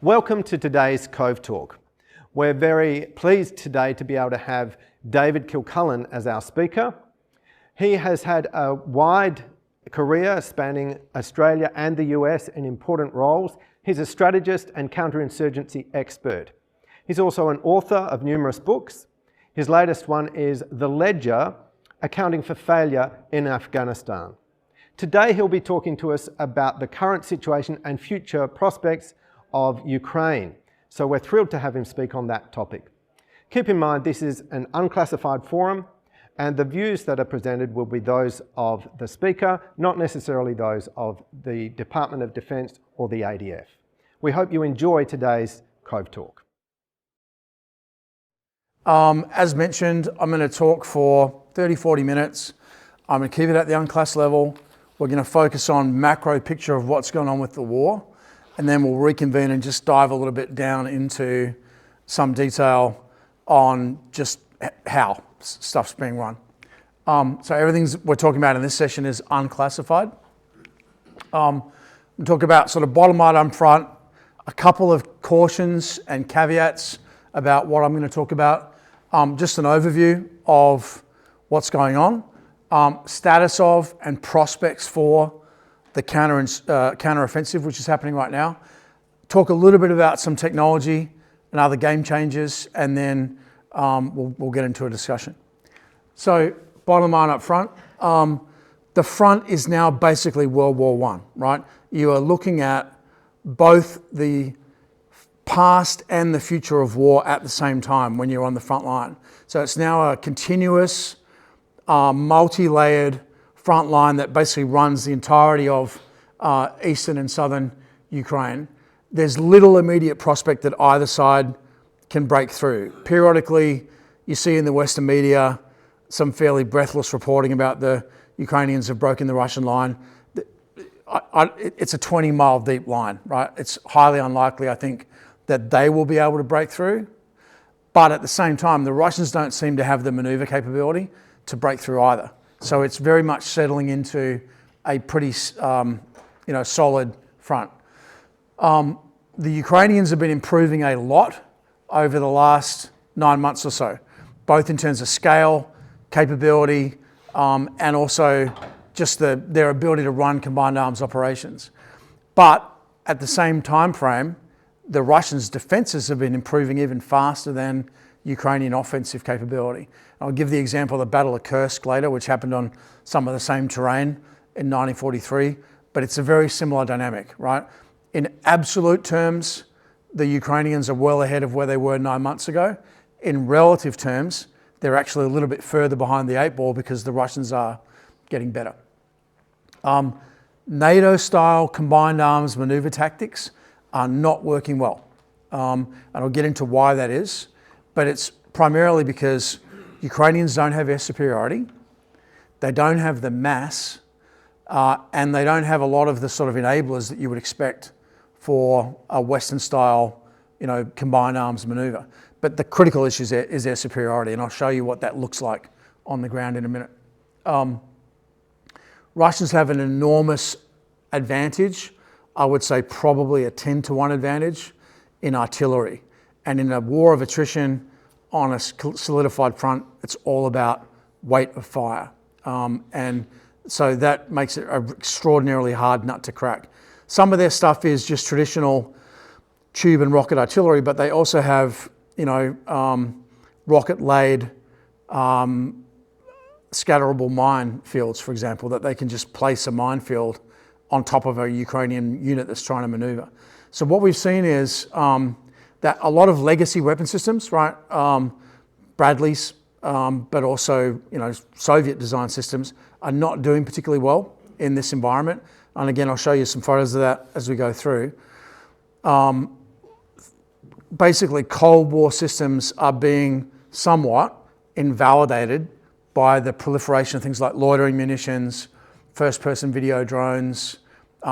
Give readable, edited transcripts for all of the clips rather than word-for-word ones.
Welcome to today's CoveTalk. We're very pleased today to be able to have David Kilcullen as our speaker. He has had a wide career spanning Australia and the US in important roles. He's a strategist and counterinsurgency expert. He's also an author of numerous books. His latest one is The Ledger: Accounting for Failure in Afghanistan. Today he'll be talking to us about the current situation and future prospects of Ukraine. So we're thrilled to have him speak on that topic. Keep in mind this is an unclassified forum and the views that are presented will be those of the speaker, not necessarily those of the Department of Defence or the ADF. We hope you enjoy today's CoveTalk. As mentioned, I'm going to talk for 30-40 minutes. I'm going to keep it at the unclass level. We're going to focus on macro picture of what's going on with the war, and then we'll reconvene and just dive a little bit down into some detail on just how stuff's being run. So everything we're talking about in this session is unclassified. We'll talk about sort of bottom line up front, a couple of cautions and caveats about what I'm going to talk about, just an overview of what's going on, status of and prospects for the counter-offensive which is happening right now, talk a little bit about some technology and other game changers, and then we'll get into a discussion. So bottom line up front, the front is now basically World War I, right? You are looking at both the past and the future of war at the same time when you're on the front line. So it's now a continuous, multi-layered front line that basically runs the entirety of eastern and southern Ukraine. There's little immediate prospect that either side can break through. Periodically, you see in the Western media some fairly breathless reporting about the Ukrainians have broken the Russian line. It's a 20-mile deep line, right? It's highly unlikely, I think, that they will be able to break through. But at the same time, the Russians don't seem to have the maneuver capability to break through either. So it's very much settling into a pretty solid front. The Ukrainians have been improving a lot over the last 9 months or so, both in terms of scale, capability, and also just their ability to run combined arms operations. But at the same time frame, the Russians' defences have been improving even faster than Ukrainian offensive capability. I'll give the example of the Battle of Kursk later, which happened on some of the same terrain in 1943, but it's a very similar dynamic, right? In absolute terms, the Ukrainians are well ahead of where they were 9 months ago. In relative terms, they're actually a little bit further behind the 8 ball because the Russians are getting better. NATO-style combined arms maneuver tactics are not working well. And I'll get into why that is, but it's primarily because Ukrainians don't have air superiority, they don't have the mass, and they don't have a lot of the sort of enablers that you would expect for a Western-style, combined arms maneuver. But the critical issue is air superiority, and I'll show you what that looks like on the ground in a minute. Russians have an enormous advantage, I would say probably a 10-to-1 advantage in artillery. And in a war of attrition on a solidified front, it's all about weight of fire. And so that makes it an extraordinarily hard nut to crack. Some of their stuff is just traditional tube and rocket artillery, but they also have, rocket-laid scatterable minefields, for example, that they can just place a minefield on top of a Ukrainian unit that's trying to maneuver. So what we've seen is that a lot of legacy weapon systems, right, Bradleys, but also Soviet design systems are not doing particularly well in this environment. And again, I'll show you some photos of that as we go through. Basically, Cold War systems are being somewhat invalidated by the proliferation of things like loitering munitions, first-person video drones,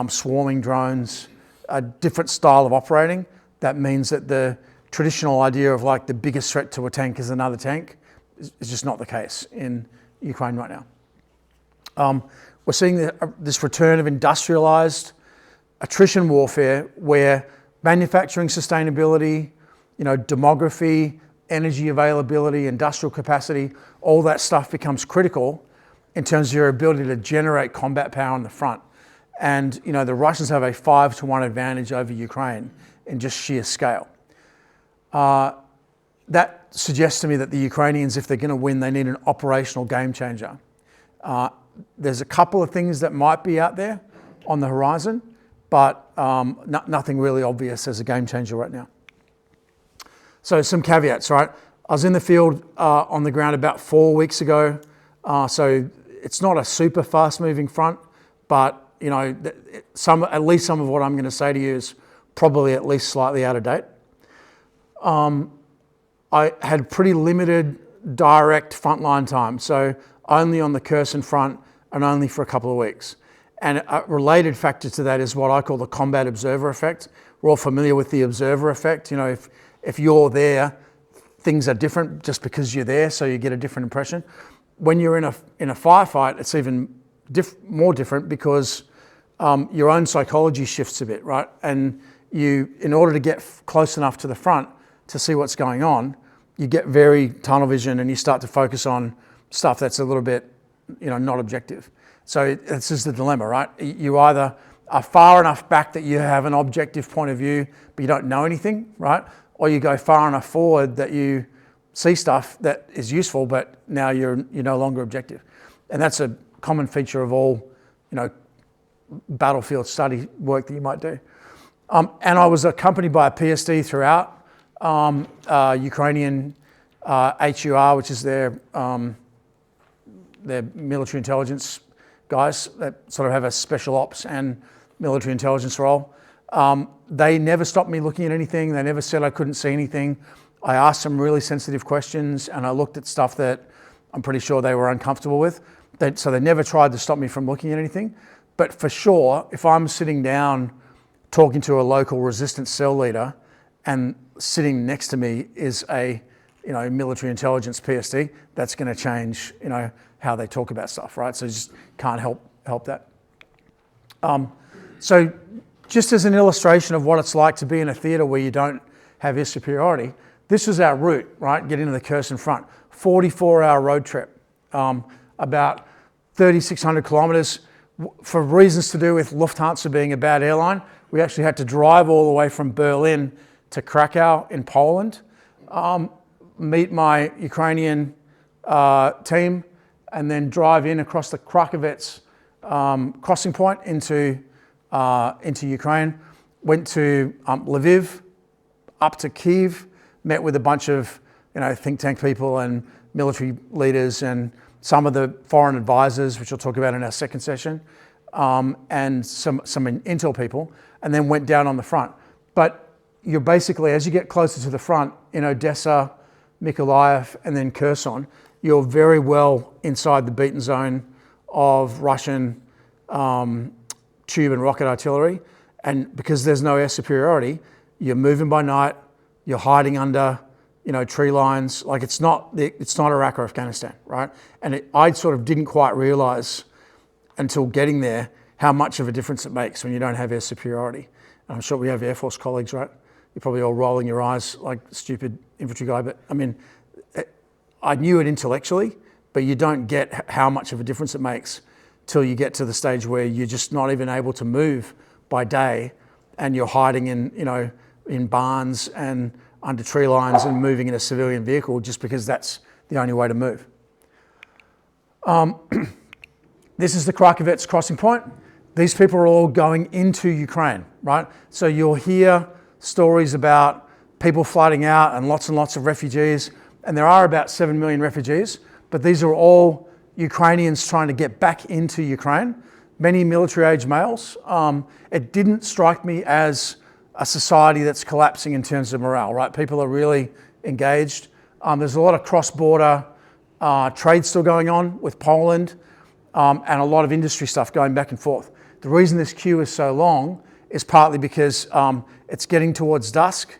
swarming drones, a different style of operating. That means that the traditional idea of like the biggest threat to a tank is another tank is just not the case in Ukraine right now. We're seeing this return of industrialized attrition warfare where manufacturing sustainability, demography, energy availability, industrial capacity, all that stuff becomes critical in terms of your ability to generate combat power on the front. And the Russians have a 5-to-1 advantage over Ukraine in just sheer scale. That suggests to me that the Ukrainians, if they're going to win, they need an operational game changer. There's a couple of things that might be out there on the horizon, but nothing really obvious as a game changer right now. So some caveats, right? I was in the field on the ground about 4 weeks ago. So it's not a super fast moving front, but at least some of what I'm going to say to you is probably at least slightly out of date. I had pretty limited direct frontline time, so only on the Kherson front and only for a couple of weeks. And a related factor to that is what I call the combat observer effect. We're all familiar with the observer effect. If you're there, things are different just because you're there, so you get a different impression. When you're in a firefight, it's even more different because your own psychology shifts a bit, right? And in order to get close enough to the front to see what's going on, you get very tunnel vision and you start to focus on stuff that's a little bit, not objective. So this is the dilemma, right? You either are far enough back that you have an objective point of view, but you don't know anything, right? Or you go far enough forward that you see stuff that is useful, but now you're no longer objective. And that's a common feature of all, battlefield study work that you might do. And I was accompanied by a PSD throughout, Ukrainian HUR, which is their military intelligence guys that sort of have a special ops and military intelligence role. They never stopped me looking at anything. They never said I couldn't see anything. I asked some really sensitive questions and I looked at stuff that I'm pretty sure they were uncomfortable with. So they never tried to stop me from looking at anything. But for sure, if I'm sitting down talking to a local resistance cell leader and sitting next to me is a military intelligence PSD, that's going to change how they talk about stuff, right? So you just can't help that. So just as an illustration of what it's like to be in a theatre where you don't have air superiority, this is our route, right? Getting to the Kherson front. 44-hour road trip, about 3,600 kilometres. For reasons to do with Lufthansa being a bad airline, we actually had to drive all the way from Berlin to Krakow in Poland, meet my Ukrainian team, and then drive in across the Krakowicz crossing point into Ukraine. Went to Lviv, up to Kyiv, met with a bunch of think tank people and military leaders and some of the foreign advisors, which we'll talk about in our second session, and some intel people, and then went down on the front. But you're basically, as you get closer to the front, in Odessa, Mykolaiv, and then Kherson, you're very well inside the beaten zone of Russian tube and rocket artillery. And because there's no air superiority, you're moving by night, you're hiding under tree lines. Like it's not Iraq or Afghanistan, right? And I sort of didn't quite realize until getting there how much of a difference it makes when you don't have air superiority. And I'm sure we have Air Force colleagues, right? You're probably all rolling your eyes like a stupid infantry guy, but I mean, I knew it intellectually, but you don't get how much of a difference it makes till you get to the stage where you're just not even able to move by day and you're hiding in barns and under tree lines and moving in a civilian vehicle just because that's the only way to move. This is the Krakowicz crossing point. These people are all going into Ukraine, right? So you'll hear stories about people flooding out and lots of refugees, and there are about 7 million refugees, but these are all Ukrainians trying to get back into Ukraine, many military-age males. It didn't strike me as a society that's collapsing in terms of morale, right? People are really engaged. There's a lot of cross-border trade still going on with Poland, and a lot of industry stuff going back and forth. The reason this queue is so long is partly because it's getting towards dusk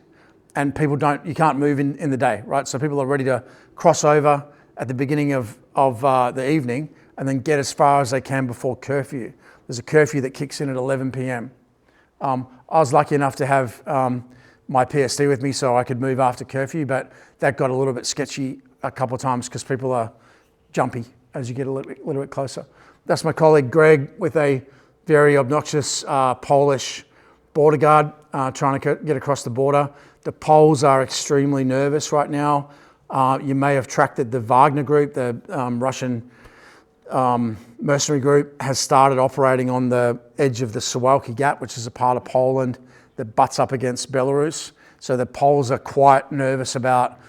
and you can't move in the day, right? So people are ready to cross over at the beginning of the evening and then get as far as they can before curfew. There's a curfew that kicks in at 11 p.m. I was lucky enough to have my PSD with me so I could move after curfew, but that got a little bit sketchy a couple of times because people are jumpy as you get a little bit closer. That's my colleague Greg with a very obnoxious Polish border guard trying to get across the border. The Poles are extremely nervous right now. You may have tracked that the Wagner group, the Russian mercenary group, has started operating on the edge of the Suwalki Gap, which is a part of Poland that butts up against Belarus. So the Poles are quite nervous about,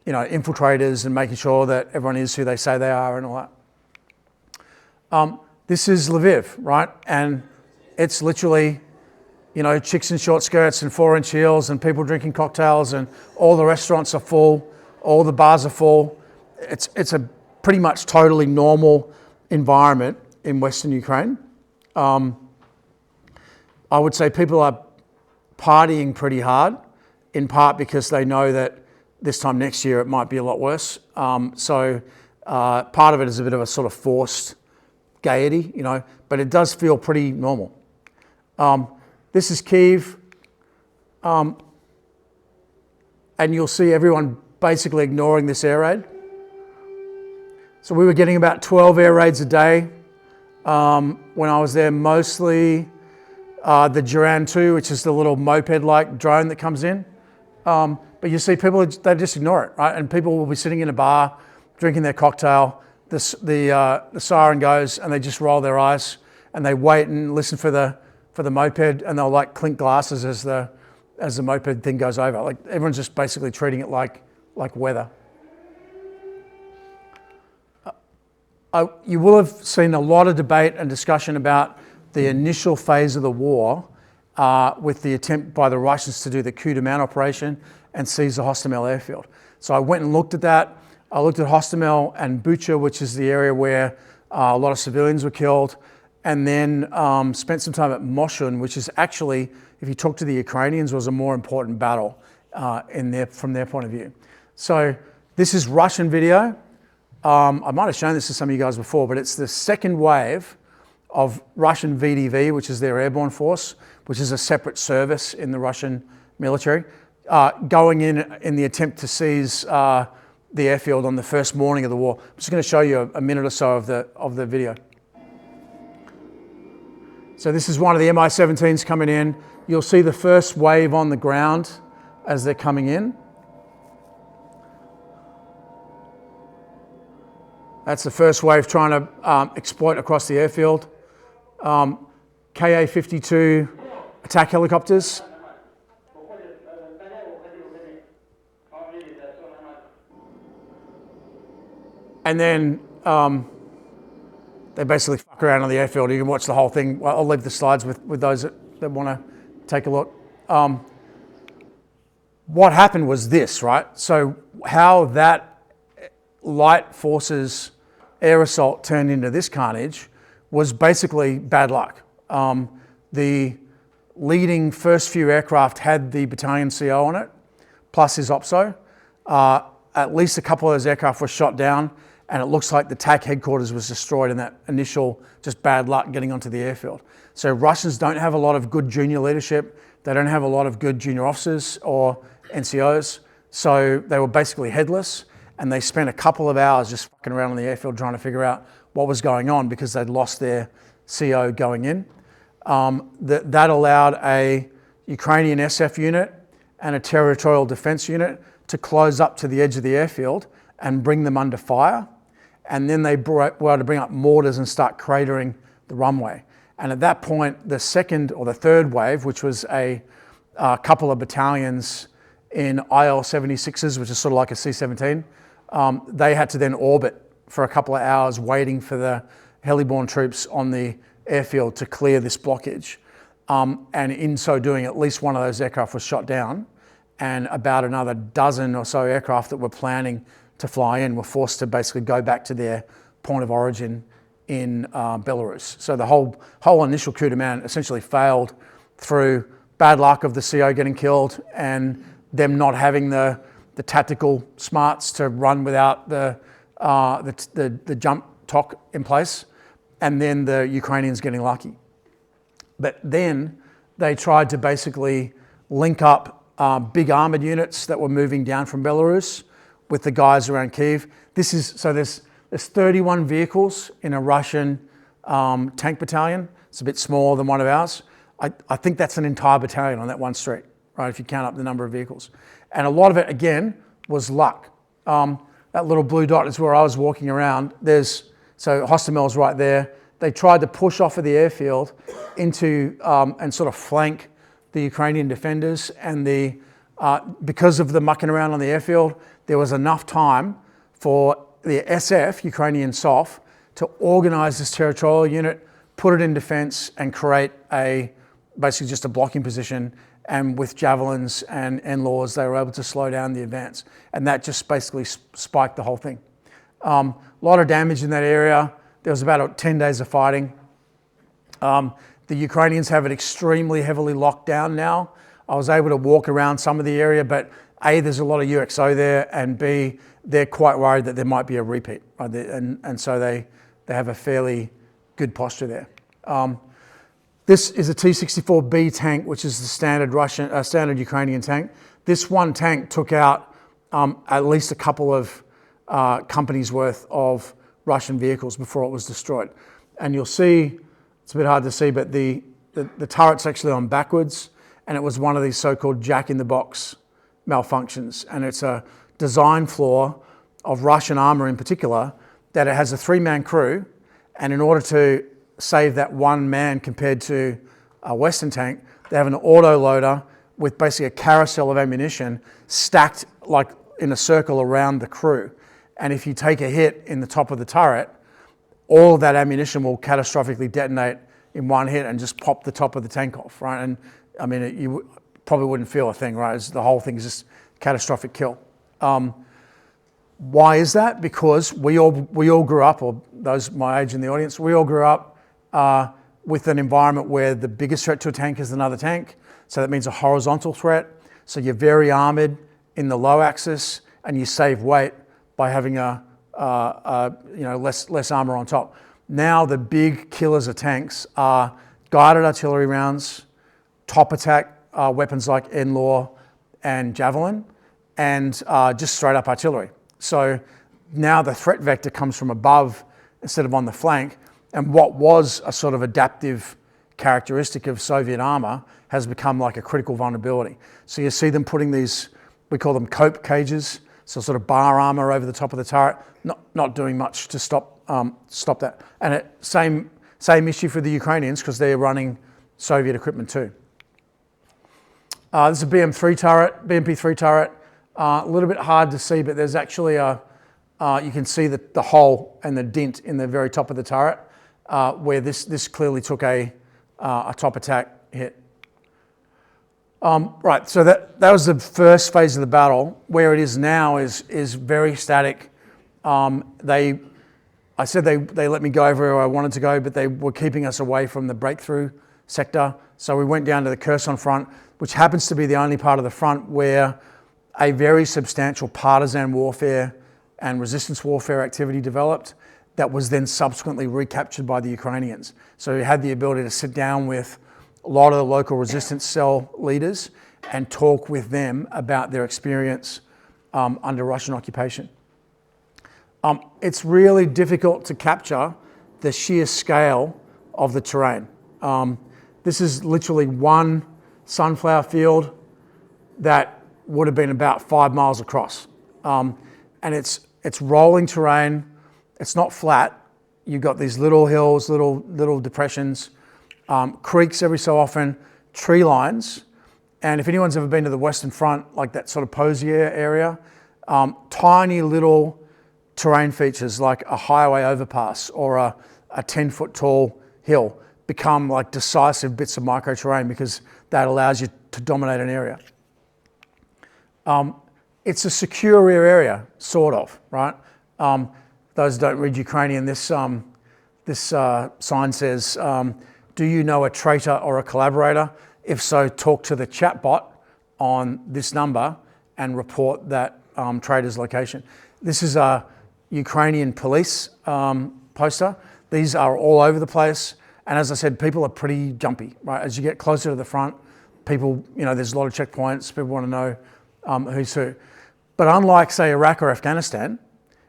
infiltrators and making sure that everyone is who they say they are and all that. This is Lviv, right? And it's literally, chicks in short skirts and 4-inch heels and people drinking cocktails, and all the restaurants are full, all the bars are full. It's a pretty much totally normal environment in Western Ukraine. I would say people are partying pretty hard, in part because they know that this time next year it might be a lot worse. So part of it is a bit of a sort of forced gaiety, but it does feel pretty normal. This is Kyiv, and you'll see everyone basically ignoring this air raid. So we were getting about 12 air raids a day when I was there, mostly the Duran 2, which is the little moped-like drone that comes in. But you see people, they just ignore it, right? And people will be sitting in a bar, drinking their cocktail, the siren goes, and they just roll their eyes, and they wait and listen for the moped, and they'll like clink glasses as the moped thing goes over. Like everyone's just basically treating it like weather. You will have seen a lot of debate and discussion about the initial phase of the war with the attempt by the Russians to do the coup de main operation and seize the Hostomel airfield. So I went and looked at that. I looked at Hostomel and Bucha, which is the area where a lot of civilians were killed, and then spent some time at Moshun, which is actually, if you talk to the Ukrainians, was a more important battle from their point of view. So this is Russian video. I might have shown this to some of you guys before, but it's the second wave of Russian VDV, which is their airborne force, which is a separate service in the Russian military, going in the attempt to seize the airfield on the first morning of the war. I'm just going to show you a minute or so of the video. So this is one of the Mi-17s coming in. You'll see the first wave on the ground as they're coming in. That's the first wave trying to exploit across the airfield. Ka-52 attack helicopters. And then they basically fuck around on the airfield. You can watch the whole thing. I'll leave the slides with those that want to take a look. What happened was this, right? So how that light forces air assault turned into this carnage was basically bad luck. The leading first few aircraft had the battalion CO on it, plus his OPSO. At least a couple of those aircraft were shot down, and it looks like the TAC headquarters was destroyed in that initial just bad luck getting onto the airfield. So Russians don't have a lot of good junior leadership. They don't have a lot of good junior officers or NCOs. So they were basically headless, and they spent a couple of hours just fucking around on the airfield trying to figure out what was going on because they'd lost their CO going in. That allowed a Ukrainian SF unit and a territorial defense unit to close up to the edge of the airfield and bring them under fire. And then they were able to bring up mortars and start cratering the runway. And at that point, the second or the third wave, which was a couple of battalions in IL-76s, which is sort of like a C-17, they had to then orbit for a couple of hours waiting for the heliborne troops on the airfield to clear this blockage. And in so doing, at least one of those aircraft was shot down, and about another dozen or so aircraft that were planning to fly in were forced to basically go back to their point of origin in Belarus. So the whole initial coup de main essentially failed through bad luck of the CO getting killed and them not having the tactical smarts to run without the jump TOC in place, and then the Ukrainians getting lucky. But then they tried to basically link up big armored units that were moving down from Belarus with the guys around Kyiv. There's 31 vehicles in a Russian tank battalion. It's a bit smaller than one of ours. I think that's an entire battalion on that one street, right? If you count up the number of vehicles. And a lot of it, again, was luck. That little blue dot is where I was walking around. So Hostomel right there. They tried to push off of the airfield into and sort of flank the Ukrainian defenders. And because of the mucking around on the airfield, there was enough time for the SF, Ukrainian SOF, to organize this territorial unit, put it in defense, and create basically just a blocking position. And with javelins and NLAWs, they were able to slow down the advance. And that just basically spiked the whole thing. A lot of damage in that area. There was about 10 days of fighting. The Ukrainians have it extremely heavily locked down now. I was able to walk around some of the area, but A, there's a lot of UXO there, and B, they're quite worried that there might be a repeat. Right? And so they have a fairly good posture there. This is a T-64B tank, which is the standard Ukrainian tank. This one tank took out at least a couple of companies worth of Russian vehicles before it was destroyed. And you'll see, it's a bit hard to see, but the turret's actually on backwards, and it was one of these so-called jack-in-the-box malfunctions. And it's a design flaw of Russian armor in particular, that it has a 3-man crew, and in order to save that one man compared to a Western tank, they have an autoloader with basically a carousel of ammunition stacked like in a circle around the crew. And if you take a hit in the top of the turret, all of that ammunition will catastrophically detonate in one hit and just pop the top of the tank off, right? And I mean, you probably wouldn't feel a thing, right? The whole thing is just catastrophic kill. Why is that? Because we all grew up, or those my age in the audience, we all grew up with an environment where the biggest threat to a tank is another tank. So that means a horizontal threat. So you're very armored in the low axis, and you save weight by having less armor on top. Now the big killers of tanks are guided artillery rounds, top attack weapons like NLAW and Javelin, and just straight up artillery. So now the threat vector comes from above instead of on the flank. And what was a sort of adaptive characteristic of Soviet armor has become like a critical vulnerability. So you see them putting these, we call them cope cages, so sort of bar armor over the top of the turret, not doing much to stop that. And same issue for the Ukrainians, because they're running Soviet equipment too. This is a BMP-3 turret. A little bit hard to see, but there's actually you can see the hole and the dent in the very top of the turret, where this clearly took a top attack hit. Right, so that was the first phase of the battle. Where it is now is very static. I said they let me go everywhere I wanted to go, but they were keeping us away from the breakthrough sector. So we went down to the Kherson front, which happens to be the only part of the front where a very substantial partisan warfare and resistance warfare activity developed that was then subsequently recaptured by the Ukrainians. So we had the ability to sit down with a lot of the local resistance cell leaders and talk with them about their experience under Russian occupation. It's really difficult to capture the sheer scale of the terrain. This is literally one sunflower field that would have been about 5 miles across. And it's rolling terrain. It's not flat. You've got these little hills, little depressions, creeks every so often, tree lines. And if anyone's ever been to the Western Front, like that sort of Posier area, tiny little terrain features like a highway overpass or a 10-foot tall hill become like decisive bits of micro-terrain because that allows you to dominate an area. It's a secure rear area, sort of, right? Those who don't read Ukrainian, this sign says, do you know a traitor or a collaborator? If so, talk to the chatbot on this number and report that traitor's location. This is a Ukrainian police poster. These are all over the place. And as I said, people are pretty jumpy, right? As you get closer to the front, people, there's a lot of checkpoints. People want to know who's who. But unlike, say, Iraq or Afghanistan,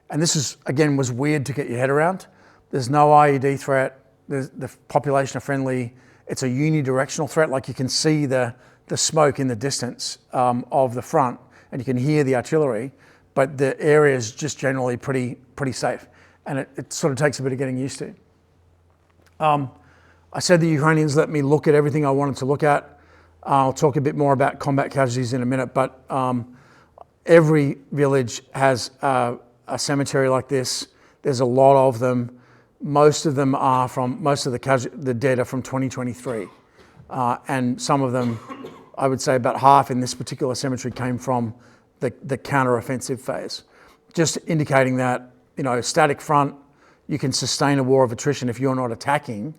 and this is, again, was weird to get your head around, there's no IED threat. The population are friendly. It's a unidirectional threat. Like you can see the smoke in the distance of the front, and you can hear the artillery, but the area is just generally pretty safe. And it sort of takes a bit of getting used to. I said the Ukrainians let me look at everything I wanted to look at. I'll talk a bit more about combat casualties in a minute, but every village has a cemetery like this. There's a lot of them. Most of them are most of the dead are from 2023. And some of them, I would say about half in this particular cemetery came from the counter-offensive phase. Just indicating that, static front, you can sustain a war of attrition if you're not attacking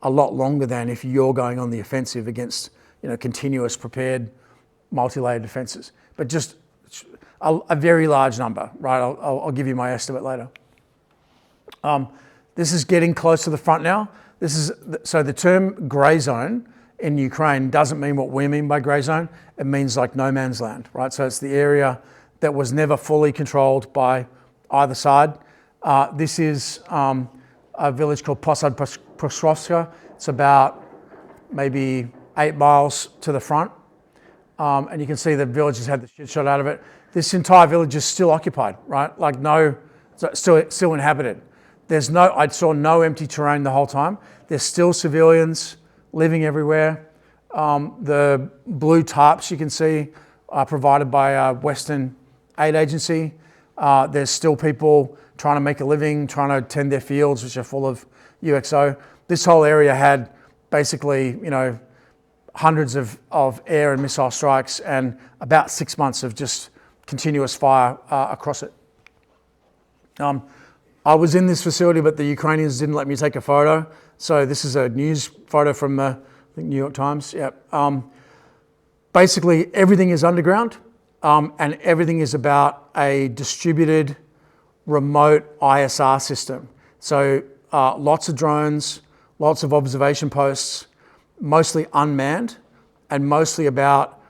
a lot longer than if you're going on the offensive against, continuous prepared multi-layered defenses. But just a very large number, right? I'll give you my estimate later. This is getting close to the front now. So the term grey zone in Ukraine doesn't mean what we mean by grey zone. It means like no man's land, right? So it's the area that was never fully controlled by either side. This is a village called Posad Prostrovska. It's about maybe 8 miles to the front. And you can see the village has had the shit shot out of it. This entire village is still occupied, right? Like still inhabited. I saw no empty terrain the whole time. There's still civilians living everywhere. The blue tarps you can see are provided by a Western aid agency. There's still people trying to make a living, trying to tend their fields, which are full of UXO. This whole area had basically, hundreds of air and missile strikes and about 6 months of just continuous fire across it. I was in this facility, but the Ukrainians didn't let me take a photo. So this is a news photo from the New York Times. Yeah. Basically, everything is underground, and everything is about a distributed remote ISR system. So lots of drones, lots of observation posts, mostly unmanned, and mostly about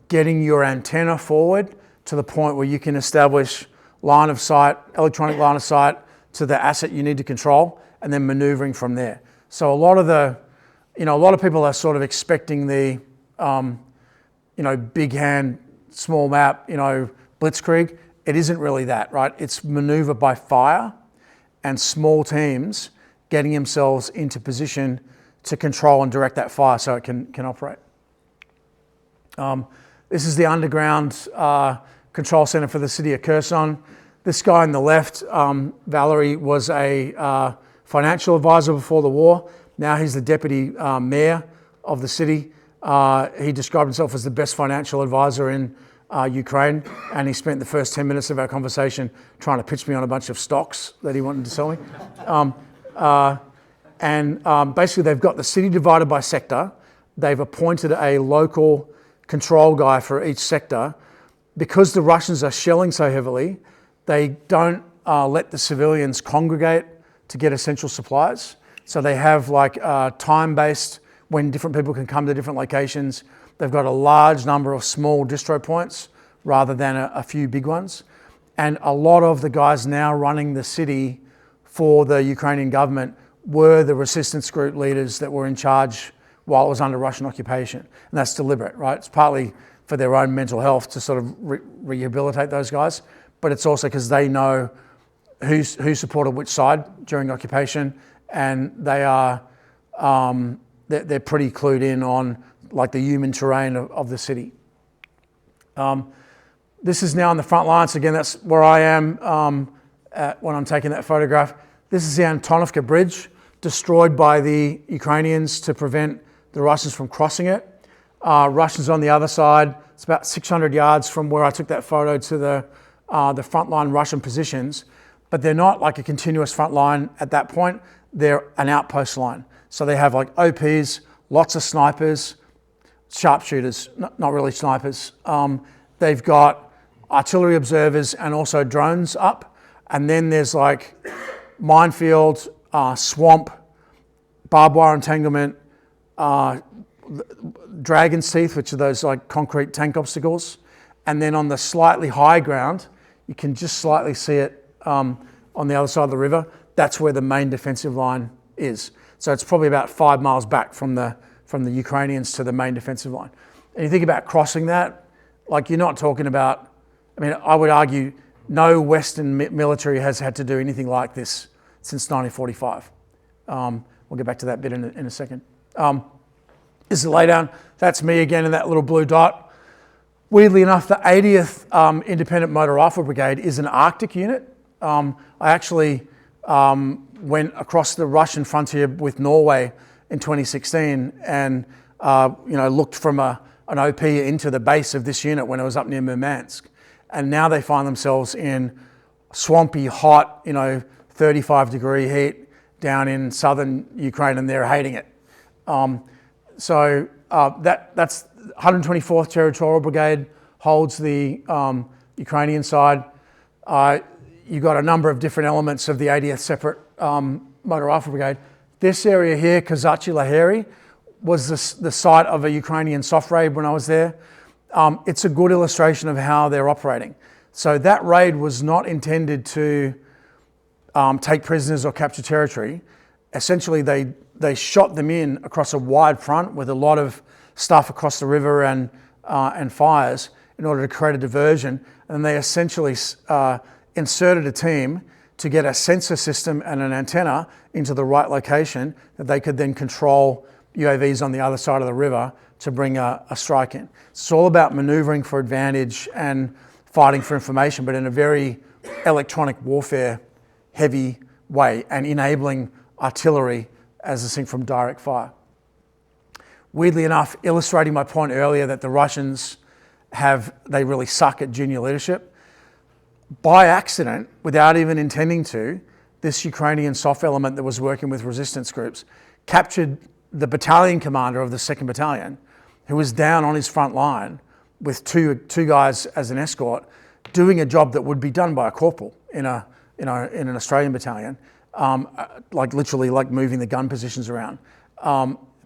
getting your antenna forward to the point where you can establish line of sight, electronic line of sight to the asset you need to control, and then maneuvering from there. So a lot of people are sort of expecting the, big hand, small map, blitzkrieg. It isn't really that, right? It's maneuver by fire and small teams getting themselves into position to control and direct that fire so it can operate. This is the underground control center for the city of Kherson. This guy on the left, Valery, was a financial advisor before the war. Now he's the deputy mayor of the city. He described himself as the best financial advisor in Ukraine, and he spent the first 10 minutes of our conversation trying to pitch me on a bunch of stocks that he wanted to sell me. Basically they've got the city divided by sector. They've appointed a local control guy for each sector. Because the Russians are shelling so heavily, they don't let the civilians congregate to get essential supplies. So they have like time-based, when different people can come to different locations. They've got a large number of small distro points rather than a few big ones. And a lot of the guys now running the city for the Ukrainian government were the resistance group leaders that were in charge while it was under Russian occupation. And that's deliberate, right? It's partly for their own mental health to sort of rehabilitate those guys, but it's also because they know who supported which side during occupation, and they are they're pretty clued in on like the human terrain of the city. This is now on the front lines. Again, that's where I am when I'm taking that photograph. This is the Antonovka Bridge, destroyed by the Ukrainians to prevent the Russians from crossing it. Russians on the other side. It's about 600 yards from where I took that photo to the frontline Russian positions, but they're not like a continuous front line at that point. They're an outpost line. So they have like OPs, lots of snipers, sharpshooters, not really snipers. They've got artillery observers and also drones up. And then there's like minefield, swamp, barbed wire entanglement, dragon's teeth, which are those like concrete tank obstacles. And then on the slightly high ground, you can just slightly see it on the other side of the river. That's where the main defensive line is. So it's probably about 5 miles back from the Ukrainians to the main defensive line. And you think about crossing that, like you're not talking about, I mean, I would argue no Western military has had to do anything like this since 1945. We'll get back to that bit in a second. This is the laydown. That's me again in that little blue dot. Weirdly enough, the 80th Independent Motor Rifle Brigade is an Arctic unit. I actually went across the Russian frontier with Norway in 2016 and looked from an OP into the base of this unit when it was up near Murmansk. And now they find themselves in swampy, hot, 35-degree heat down in southern Ukraine, and they're hating it. So that's 124th Territorial Brigade holds the Ukrainian side. You've got a number of different elements of the 80th separate Motor Rifle Brigade. This area here, Kazachi-Laheri, was the site of a Ukrainian soft raid when I was there. It's a good illustration of how they're operating. So that raid was not intended to take prisoners or capture territory. Essentially, they shot them in across a wide front with a lot of stuff across the river and fires in order to create a diversion. And they essentially inserted a team to get a sensor system and an antenna into the right location that they could then control UAVs on the other side of the river to bring a strike in. It's all about maneuvering for advantage and fighting for information, but in a very electronic warfare heavy way and enabling artillery as distinct from direct fire. Weirdly enough, illustrating my point earlier that the Russians they really suck at junior leadership. By accident, without even intending to, this Ukrainian soft element that was working with resistance groups captured the battalion commander of the 2nd Battalion, who was down on his front line with two guys as an escort, doing a job that would be done by a corporal in an Australian battalion, like literally like moving the gun positions around,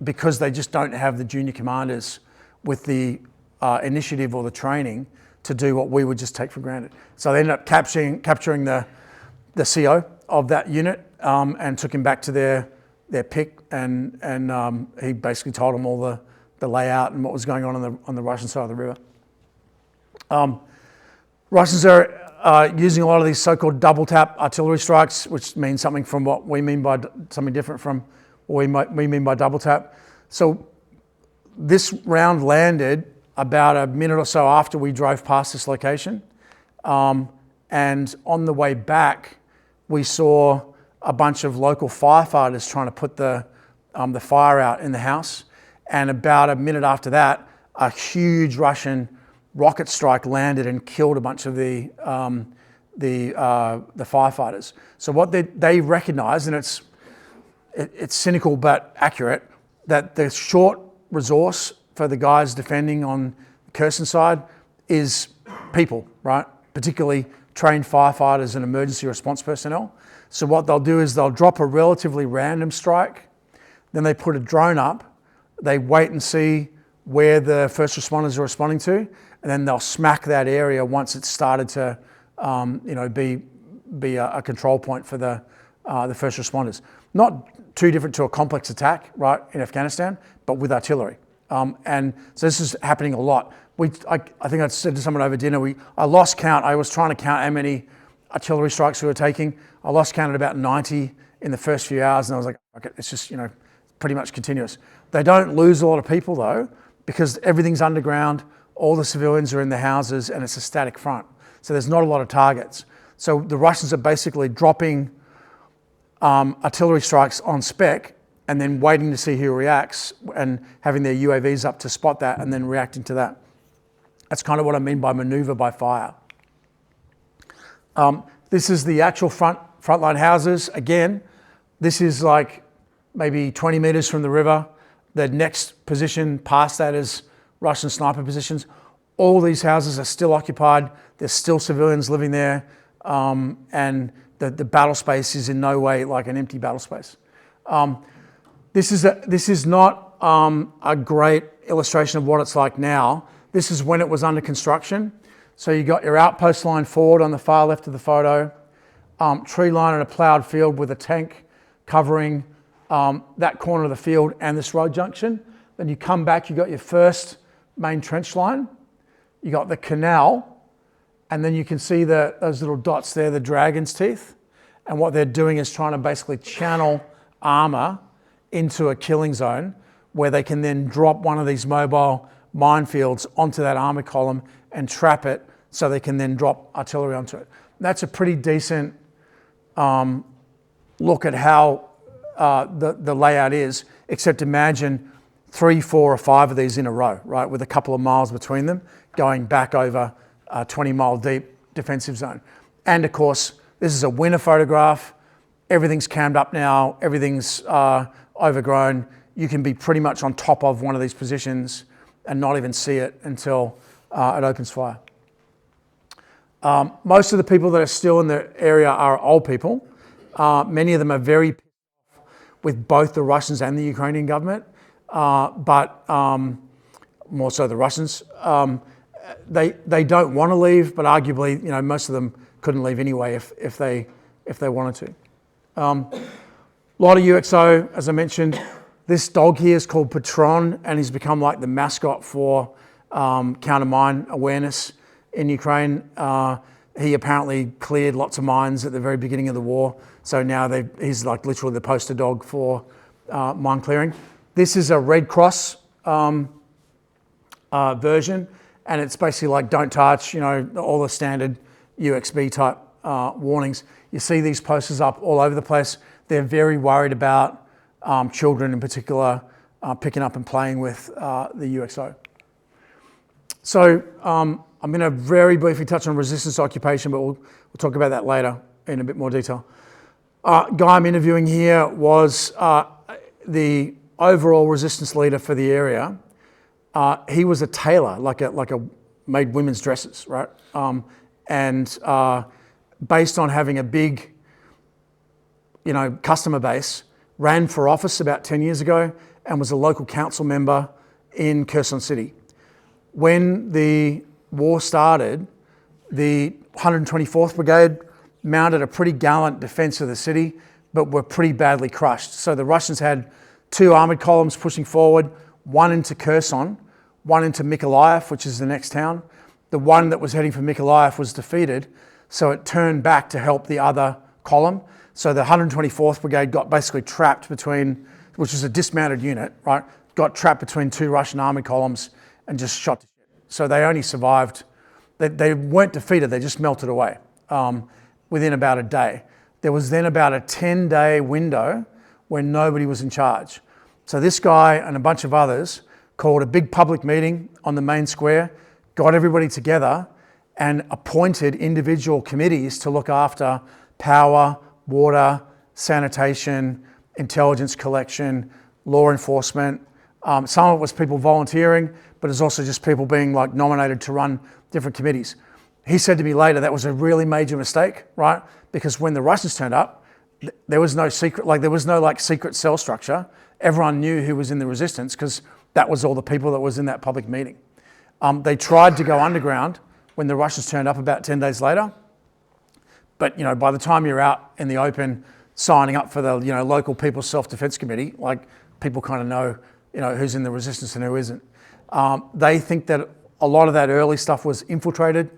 because they just don't have the junior commanders with the initiative or the training to do what we would just take for granted. So they ended up capturing the CO of that unit and took him back to their pick, and he basically told them all the layout and what was going on the Russian side of the river. Russians are using a lot of these so-called double tap artillery strikes, which means something from what we mean by something different from what we mean by double tap. So this round landed about a minute or so after we drove past this location. And on the way back, we saw a bunch of local firefighters trying to put the fire out in the house. And about a minute after that, a huge Russian rocket strike landed and killed a bunch of the firefighters. So what they recognized, and it's cynical but accurate, that the short resource for the guys defending on the Kherson side is people, right? Particularly trained firefighters and emergency response personnel. So what they'll do is they'll drop a relatively random strike, then they put a drone up, they wait and see where the first responders are responding to, and then they'll smack that area once it's started to be a control point for the first responders. Not too different to a complex attack, right, in Afghanistan, but with artillery. And so this is happening a lot. I think I said to someone over dinner, I lost count. I was trying to count how many artillery strikes we were taking. I lost count at about 90 in the first few hours, and I was like, okay, it's just, pretty much continuous. They don't lose a lot of people though, because everything's underground, all the civilians are in the houses, and it's a static front. So there's not a lot of targets. So the Russians are basically dropping artillery strikes on spec and then waiting to see who reacts and having their UAVs up to spot that and then reacting to that. That's kind of what I mean by maneuver by fire. This is the actual frontline houses. Again, this is like maybe 20 meters from the river. The next position past that is Russian sniper positions. All these houses are still occupied. There's still civilians living there. And the battle space is in no way like an empty battle space. This is not a great illustration of what it's like now. This is when it was under construction. So you got your outpost line forward on the far left of the photo, tree line in a ploughed field with a tank covering that corner of the field and this road junction. Then you come back, you got your first main trench line, you got the canal, and then you can see those little dots there, the dragon's teeth. And what they're doing is trying to basically channel armour into a killing zone where they can then drop one of these mobile minefields onto that armour column and trap it so they can then drop artillery onto it. That's a pretty decent look at how the layout is, except imagine 3, 4 or 5 of these in a row, right, with a couple of miles between them, going back over a 20-mile deep defensive zone. And of course, this is a winter photograph. Everything's cammed up now. Everything's overgrown. You can be pretty much on top of one of these positions and not even see it until it opens fire. Most of the people that are still in the area are old people. Many of them are very pissed off with both the Russians and the Ukrainian government, but more so the Russians. They don't want to leave, but arguably, most of them couldn't leave anyway if they wanted to. A lot of UXO, as I mentioned. This dog here is called Patron, and he's become like the mascot for counter-mine awareness in Ukraine. He apparently cleared lots of mines at the very beginning of the war, so now he's like literally the poster dog for mine clearing. This is a Red Cross version, and it's basically like don't touch, all the standard UXB type warnings. You see these posters up all over the place. They're very worried about children in particular picking up and playing with the UXO. So I'm going to very briefly touch on resistance occupation, but we'll talk about that later in a bit more detail. Guy I'm interviewing here was the overall resistance leader for the area. He was a tailor, made women's dresses, right? And based on having a big, customer base, ran for office about 10 years ago and was a local council member in Kherson City. When the war started, the 124th Brigade mounted a pretty gallant defense of the city, but were pretty badly crushed. So the Russians had 2 armored columns pushing forward, one into Kherson, one into Mykolaiv, which is the next town. The one that was heading for Mykolaiv was defeated, so it turned back to help the other column. So the 124th Brigade got basically trapped between, which is a dismounted unit, right? Got trapped between 2 Russian armored columns and just shot to shit. So they only survived, they weren't defeated, they just melted away within about a day. There was then about a 10-day window when nobody was in charge. So this guy and a bunch of others called a big public meeting on the main square, got everybody together and appointed individual committees to look after power, water, sanitation, intelligence collection, law enforcement. Some of it was people volunteering, but it's also just people being nominated to run different committees. He said to me later that was a really major mistake, right? Because when the Russians turned up, there was no secret, there was no secret cell structure. Everyone knew who was in the resistance because that was all the people that was in that public meeting. They tried to go underground when the Russians turned up about 10 days later. But by the time you're out in the open signing up for the local People's Self-Defense Committee, people kind of know who's in the resistance and who isn't. They think that a lot of that early stuff was infiltrated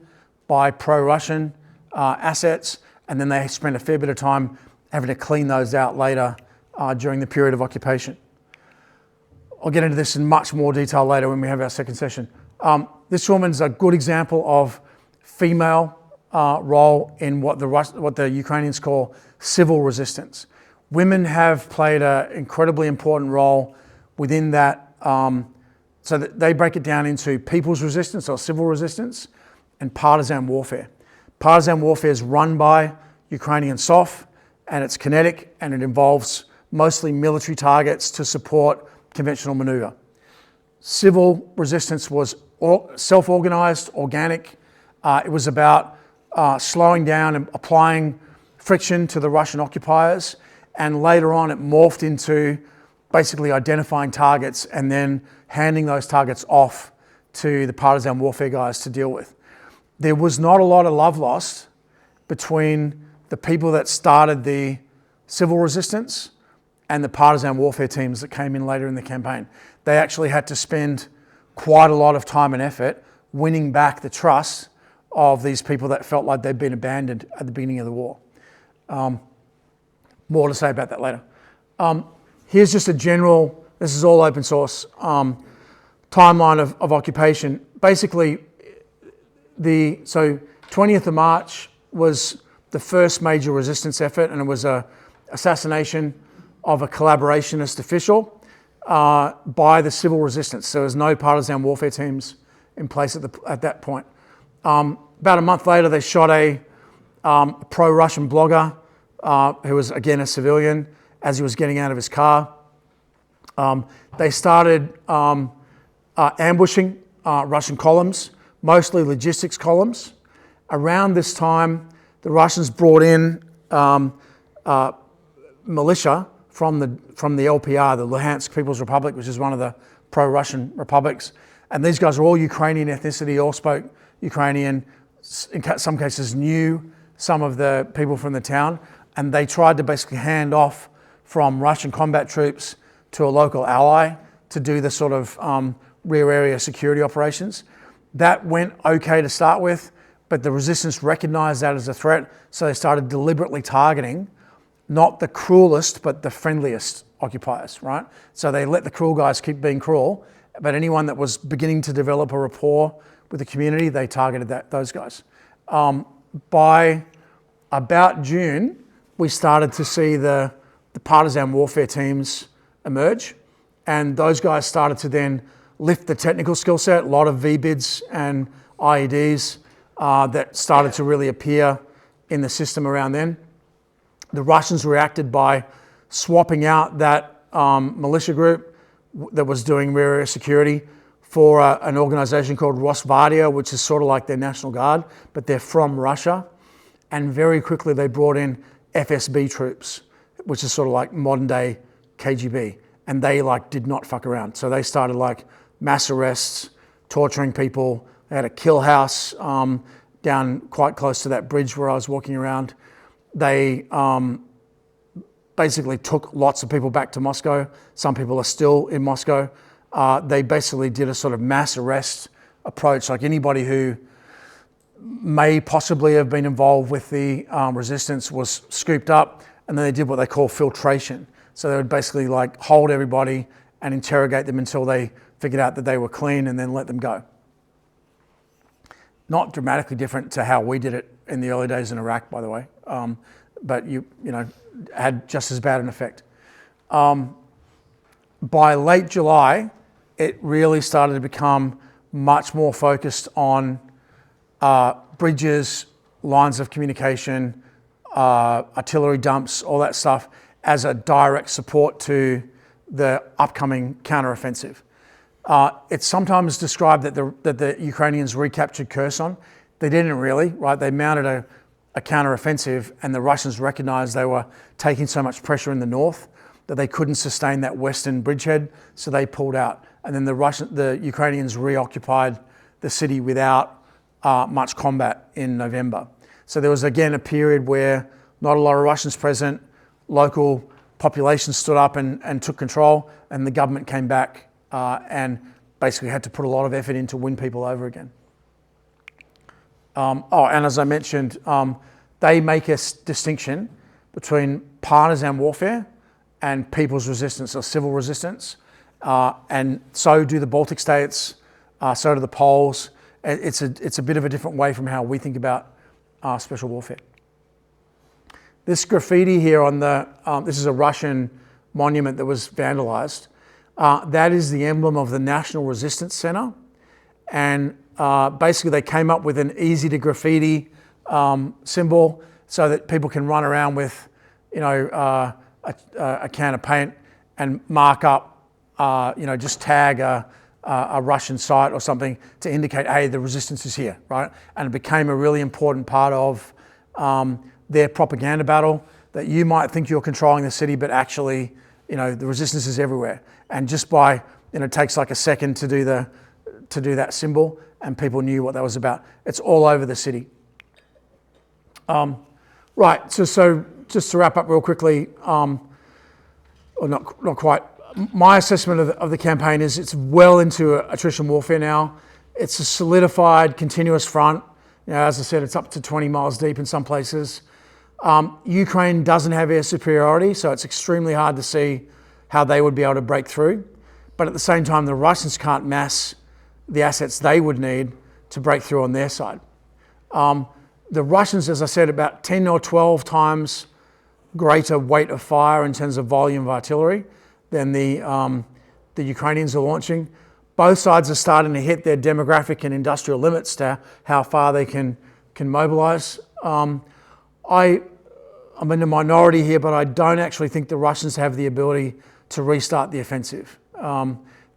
by pro-Russian assets, and then they spent a fair bit of time having to clean those out later during the period of occupation. I'll get into this in much more detail later when we have our second session. This woman's a good example of female role in what the Ukrainians call civil resistance. Women have played an incredibly important role within that. So that they break it down into people's resistance or civil resistance and partisan warfare. Partisan warfare is run by Ukrainian SOF, and it's kinetic, and it involves mostly military targets to support conventional maneuver. Civil resistance was self-organized, organic. It was about slowing down and applying friction to the Russian occupiers, and later on it morphed into basically identifying targets and then handing those targets off to the partisan warfare guys to deal with. There was not a lot of love lost between the people that started the civil resistance and the partisan warfare teams that came in later in the campaign. They actually had to spend quite a lot of time and effort winning back the trust of these people that felt like they'd been abandoned at the beginning of the war. More to say about that later. Here's just a general, this is all open source, timeline of occupation. Basically, so 20th of March was the first major resistance effort, and it was a assassination of a collaborationist official by the civil resistance. So there was no partisan warfare teams in place at that point. About a month later, they shot a pro-Russian blogger who was, again, a civilian, as he was getting out of his car. They started ambushing Russian columns, mostly logistics columns. Around this time, the Russians brought in militia from the LPR, the Luhansk People's Republic, which is one of the pro-Russian republics. And these guys are all Ukrainian ethnicity, all spoke Ukrainian, in some cases knew some of the people from the town, and they tried to basically hand off from Russian combat troops to a local ally to do the sort of rear area security operations. That went okay to start with, but the resistance recognized that as a threat, so they started deliberately targeting not the cruelest, but the friendliest occupiers, right? So they let the cruel guys keep being cruel, but anyone that was beginning to develop a rapport with the community, they targeted those guys. By about June, we started to see the partisan warfare teams emerge, and those guys started to then lift the technical skill set, a lot of VBIDs and IEDs that started to really appear in the system around then. The Russians reacted by swapping out that militia group that was doing rear area security for an organization called Rosgvardia, which is sort of like their National Guard, but they're from Russia. And very quickly they brought in FSB troops, which is sort of like modern day KGB. And they did not fuck around. So they started mass arrests, torturing people. They had a kill house down quite close to that bridge where I was walking around. They basically took lots of people back to Moscow. Some people are still in Moscow. They basically did a sort of mass arrest approach, like anybody who may possibly have been involved with the resistance was scooped up, and then they did what they call filtration. So they would basically hold everybody and interrogate them until they figured out that they were clean and then let them go. Not dramatically different to how we did it in the early days in Iraq, by the way, but you had just as bad an effect. By late July, it really started to become much more focused on bridges, lines of communication, artillery dumps, all that stuff as a direct support to the upcoming counteroffensive. It's sometimes described that the Ukrainians recaptured Kherson. They didn't really, right? They mounted a counteroffensive, and the Russians recognized they were taking so much pressure in the north that they couldn't sustain that western bridgehead, so they pulled out. And then the Ukrainians reoccupied the city without much combat in November. So there was again a period where not a lot of Russians present, local population stood up and took control, and the government came back and basically had to put a lot of effort in to win people over again. And as I mentioned, they make a distinction between partisan warfare and people's resistance or civil resistance. And so do the Baltic states, so do the Poles. It's a bit of a different way from how we think about special warfare. This graffiti here on this is a Russian monument that was vandalized. That is the emblem of the National Resistance Center. And basically they came up with an easy to graffiti symbol so that people can run around with, a can of paint and mark up, just tag a Russian site or something to indicate, hey, the resistance is here, right? And it became a really important part of their propaganda battle, that you might think you're controlling the city, but actually the resistance is everywhere. And just by, it takes like a second to do that symbol, and people knew what that was about. It's all over the city. Right, so just to wrap up real quickly, or not quite, my assessment of the campaign is it's well into attrition warfare now. It's a solidified, continuous front. As I said, it's up to 20 miles deep in some places. Ukraine doesn't have air superiority, so it's extremely hard to see how they would be able to break through. But at the same time, the Russians can't mass the assets they would need to break through on their side. The Russians, as I said, about 10 or 12 times greater weight of fire in terms of volume of artillery than the Ukrainians are launching. Both sides are starting to hit their demographic and industrial limits to how far they can mobilize. I'm in the minority here, but I don't actually think the Russians have the ability to restart the offensive.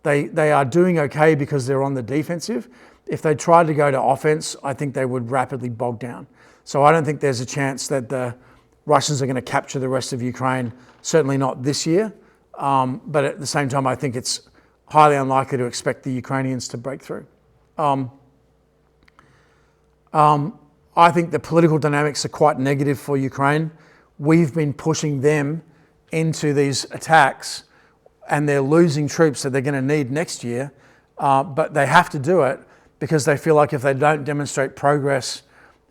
They are doing okay because they're on the defensive. If they tried to go to offense, I think they would rapidly bog down. So I don't think there's a chance that the Russians are going to capture the rest of Ukraine, certainly not this year. But at the same time, I think it's highly unlikely to expect the Ukrainians to break through. I think the political dynamics are quite negative for Ukraine. We've been pushing them into these attacks, and they're losing troops that they're going to need next year, but they have to do it because they feel like if they don't demonstrate progress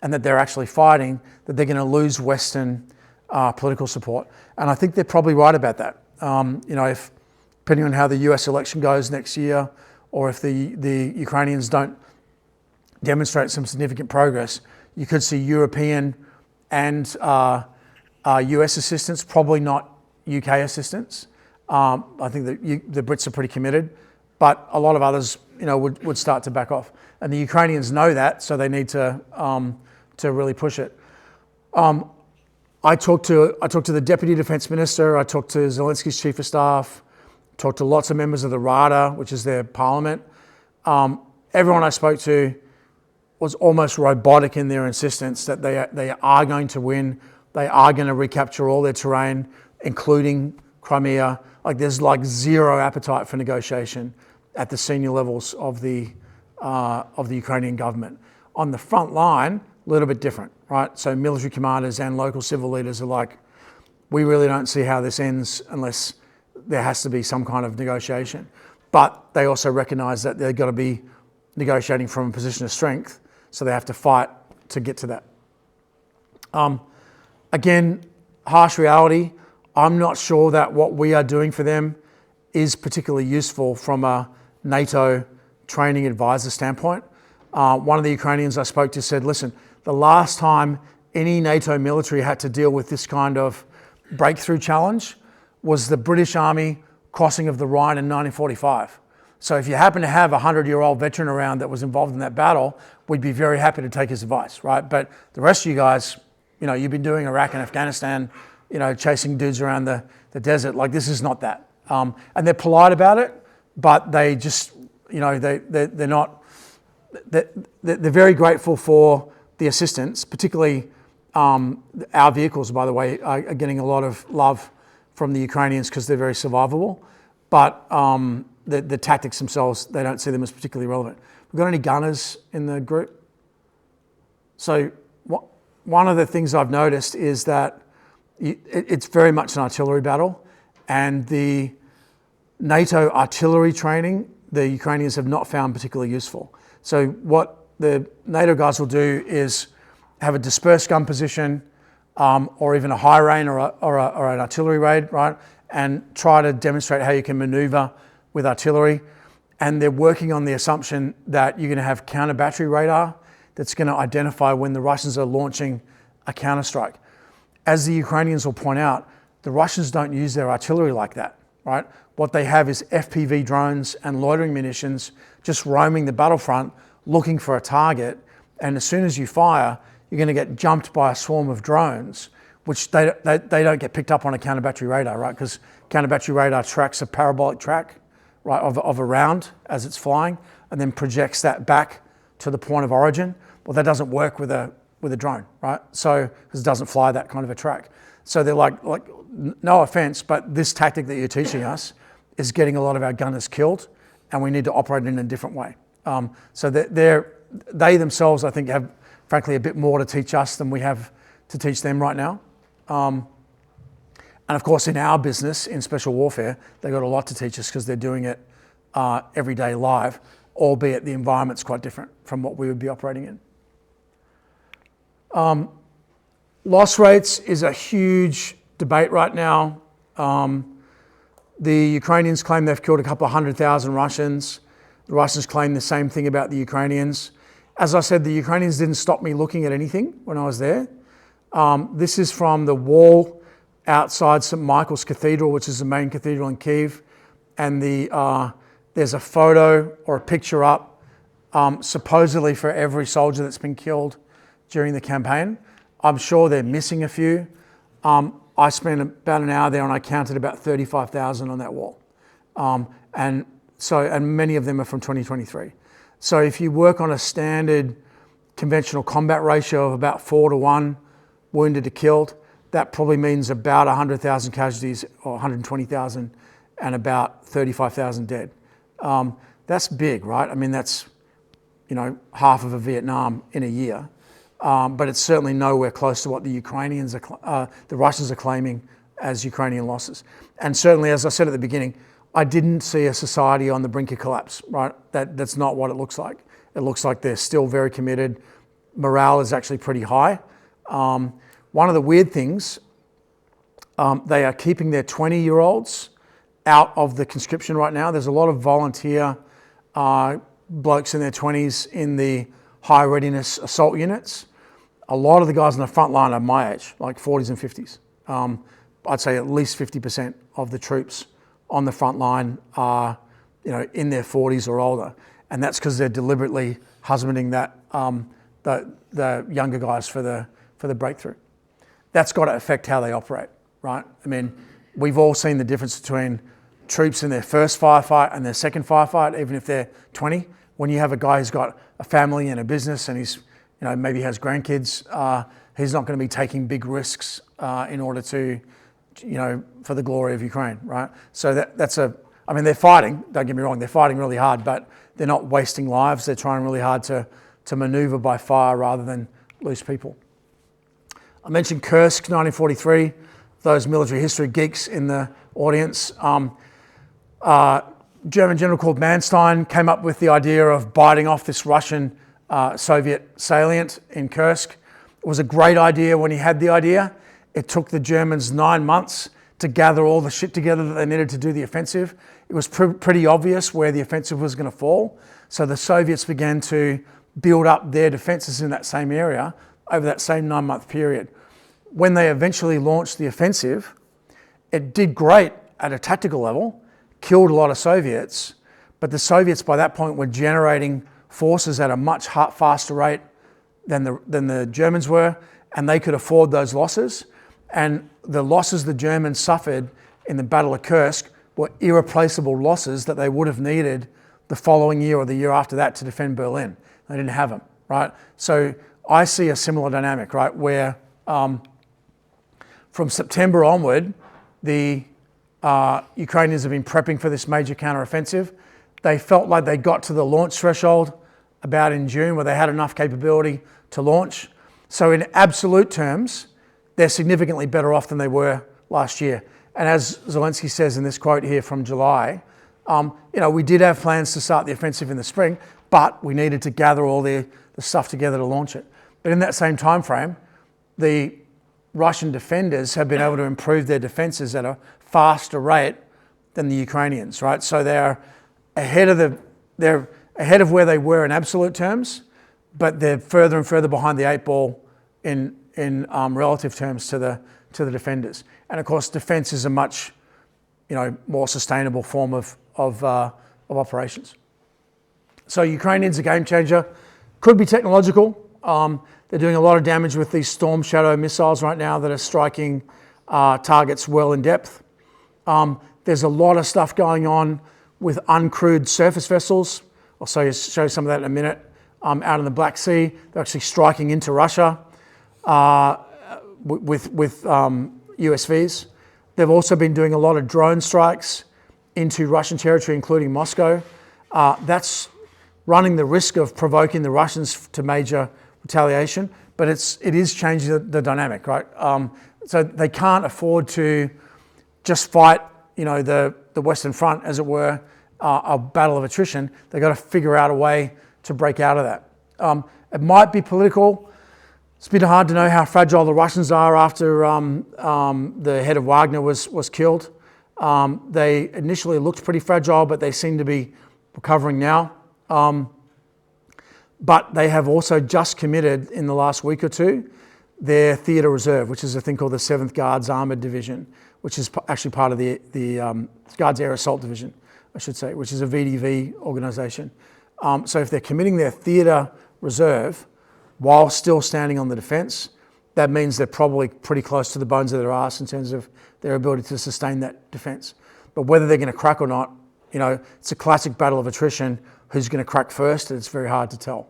and that they're actually fighting, that they're going to lose Western political support. And I think they're probably right about that. If depending on how the US election goes next year, or if the Ukrainians don't demonstrate some significant progress, you could see European and US assistance, probably not UK assistance. I think that the Brits are pretty committed, but a lot of others, would start to back off. And the Ukrainians know that, so they need to really push it. I talked to the Deputy Defence Minister, I talked to Zelensky's Chief of Staff, talked to lots of members of the Rada, which is their parliament. Everyone I spoke to was almost robotic in their insistence that they are going to win, they are going to recapture all their terrain, including Crimea. Like there's zero appetite for negotiation at the senior levels of the Ukrainian government. On the front line, a little bit different, right? So military commanders and local civil leaders are like, we really don't see how this ends unless there has to be some kind of negotiation. But they also recognise that they've got to be negotiating from a position of strength, so they have to fight to get to that. Again, harsh reality, I'm not sure that what we are doing for them is particularly useful from a NATO training advisor standpoint. One of the Ukrainians I spoke to said, listen, the last time any NATO military had to deal with this kind of breakthrough challenge was the British Army crossing of the Rhine in 1945. So if you happen to have a 100-year-old veteran around that was involved in that battle, we'd be very happy to take his advice, right? But the rest of you guys, you've been doing Iraq and Afghanistan, chasing dudes around the desert. Like, this is not that. And they're polite about it, but they just, they're not, they're very grateful for the assistance, particularly our vehicles, by the way, are getting a lot of love from the Ukrainians because they're very survivable. But the tactics themselves, they don't see them as particularly relevant. We've got any gunners in the group? So one of the things I've noticed is that it's very much an artillery battle, and the NATO artillery training, the Ukrainians have not found particularly useful. So what the NATO guys will do is have a dispersed gun position, or even a high rain or an artillery raid, right? And try to demonstrate how you can maneuver with artillery. And they're working on the assumption that you're going to have counter battery radar that's going to identify when the Russians are launching a counterstrike. As the Ukrainians will point out, the Russians don't use their artillery like that, right? What they have is FPV drones and loitering munitions just roaming the battlefront looking for a target. And as soon as you fire, you're going to get jumped by a swarm of drones, which they don't get picked up on a counter battery radar, right? Because counter battery radar tracks a parabolic track, right, of a round as it's flying, and then projects that back to the point of origin. Well, that doesn't work with a drone, right? So, because it doesn't fly that kind of a track. So they're like, no offense, but this tactic that you're teaching us is getting a lot of our gunners killed, and we need to operate in a different way. So they themselves, I think, have frankly a bit more to teach us than we have to teach them right now. And of course, in our business, in special warfare, they've got a lot to teach us because they're doing it every day live, albeit the environment's quite different from what we would be operating in. Loss rates is a huge debate right now. The Ukrainians claim they've killed a couple of 100,000 Russians. The Russians claim the same thing about the Ukrainians. As I said, the Ukrainians didn't stop me looking at anything when I was there. This is from the wall outside St. Michael's Cathedral, which is the main cathedral in Kyiv. And there's a photo or a picture up, supposedly for every soldier that's been killed during the campaign. I'm sure they're missing a few. I spent about an hour there and I counted about 35,000 on that wall. And many of them are from 2023. So if you work on a standard conventional combat ratio of about 4-to-1 wounded to killed, that probably means about 100,000 casualties or 120,000 and about 35,000 dead. That's big, right? I mean, that's, half of a Vietnam in a year. But it's certainly nowhere close to what the Russians are claiming as Ukrainian losses. And certainly, as I said at the beginning, I didn't see a society on the brink of collapse, right? That's not what it looks like. It looks like they're still very committed. Morale is actually pretty high. One of the weird things, they are keeping their 20-year-olds out of the conscription right now. There's a lot of volunteer blokes in their 20s in the high readiness assault units. A lot of the guys on the front line are my age, like 40s and 50s. I'd say at least 50% of the troops on the front line are, in their 40s or older, and that's because they're deliberately husbanding that the younger guys for the breakthrough. That's got to affect how they operate, right? I mean, we've all seen the difference between troops in their first firefight and their second firefight, even if they're 20. When you have a guy who's got a family and a business and he's, maybe has grandkids, he's not going to be taking big risks in order to, for the glory of Ukraine, right? So they're fighting, don't get me wrong, they're fighting really hard, but they're not wasting lives. They're trying really hard to maneuver by fire rather than lose people. I mentioned Kursk, 1943, those military history geeks in the audience. German general called Manstein came up with the idea of biting off this Russian Soviet salient in Kursk. It was a great idea when he had the idea. It took the Germans 9 months to gather all the shit together that they needed to do the offensive. It was pretty obvious where the offensive was going to fall. So the Soviets began to build up their defenses in that same area over that same 9-month period. When they eventually launched the offensive, it did great at a tactical level, killed a lot of Soviets, but the Soviets by that point were generating forces at a much faster rate than the Germans were, and they could afford those losses. And the losses the Germans suffered in the Battle of Kursk were irreplaceable losses that they would have needed the following year or the year after that to defend Berlin. They didn't have them, right? So I see a similar dynamic, right, where from September onward, the Ukrainians have been prepping for this major counteroffensive. They felt like they got to the launch threshold about in June where they had enough capability to launch. So in absolute terms, they're significantly better off than they were last year. And as Zelensky says in this quote here from July, we did have plans to start the offensive in the spring, but we needed to gather all the stuff together to launch it. But in that same time frame, the Russian defenders have been able to improve their defenses at a faster rate than the Ukrainians, right? So they're ahead of where they were in absolute terms, but they're further and further behind the 8 ball in relative terms to the defenders. And of course, defense is a much more sustainable form of operations. So Ukrainians, a game changer, could be technological. They're doing a lot of damage with these Storm Shadow missiles right now that are striking targets well in depth. There's a lot of stuff going on with uncrewed surface vessels. I'll show you some of that in a minute. Out in the Black Sea, they're actually striking into Russia with USVs. They've also been doing a lot of drone strikes into Russian territory, including Moscow. That's running the risk of provoking the Russians to major retaliation, but it is changing the dynamic, right? So they can't afford to just fight, the Western Front, as it were, a battle of attrition. They've got to figure out a way to break out of that. It might be political. It's a bit hard to know how fragile the Russians are after the head of Wagner was killed. They initially looked pretty fragile, but they seem to be recovering now. But they have also just committed in the last week or two their theatre reserve, which is a thing called the 7th Guards Armoured Division, which is actually part of the Guards Air Assault Division, I should say, which is a VDV organisation. So if they're committing their theatre reserve while still standing on the defence, that means they're probably pretty close to the bones of their arse in terms of their ability to sustain that defence. But whether they're going to crack or not, it's a classic battle of attrition. Who's going to crack first? It's very hard to tell.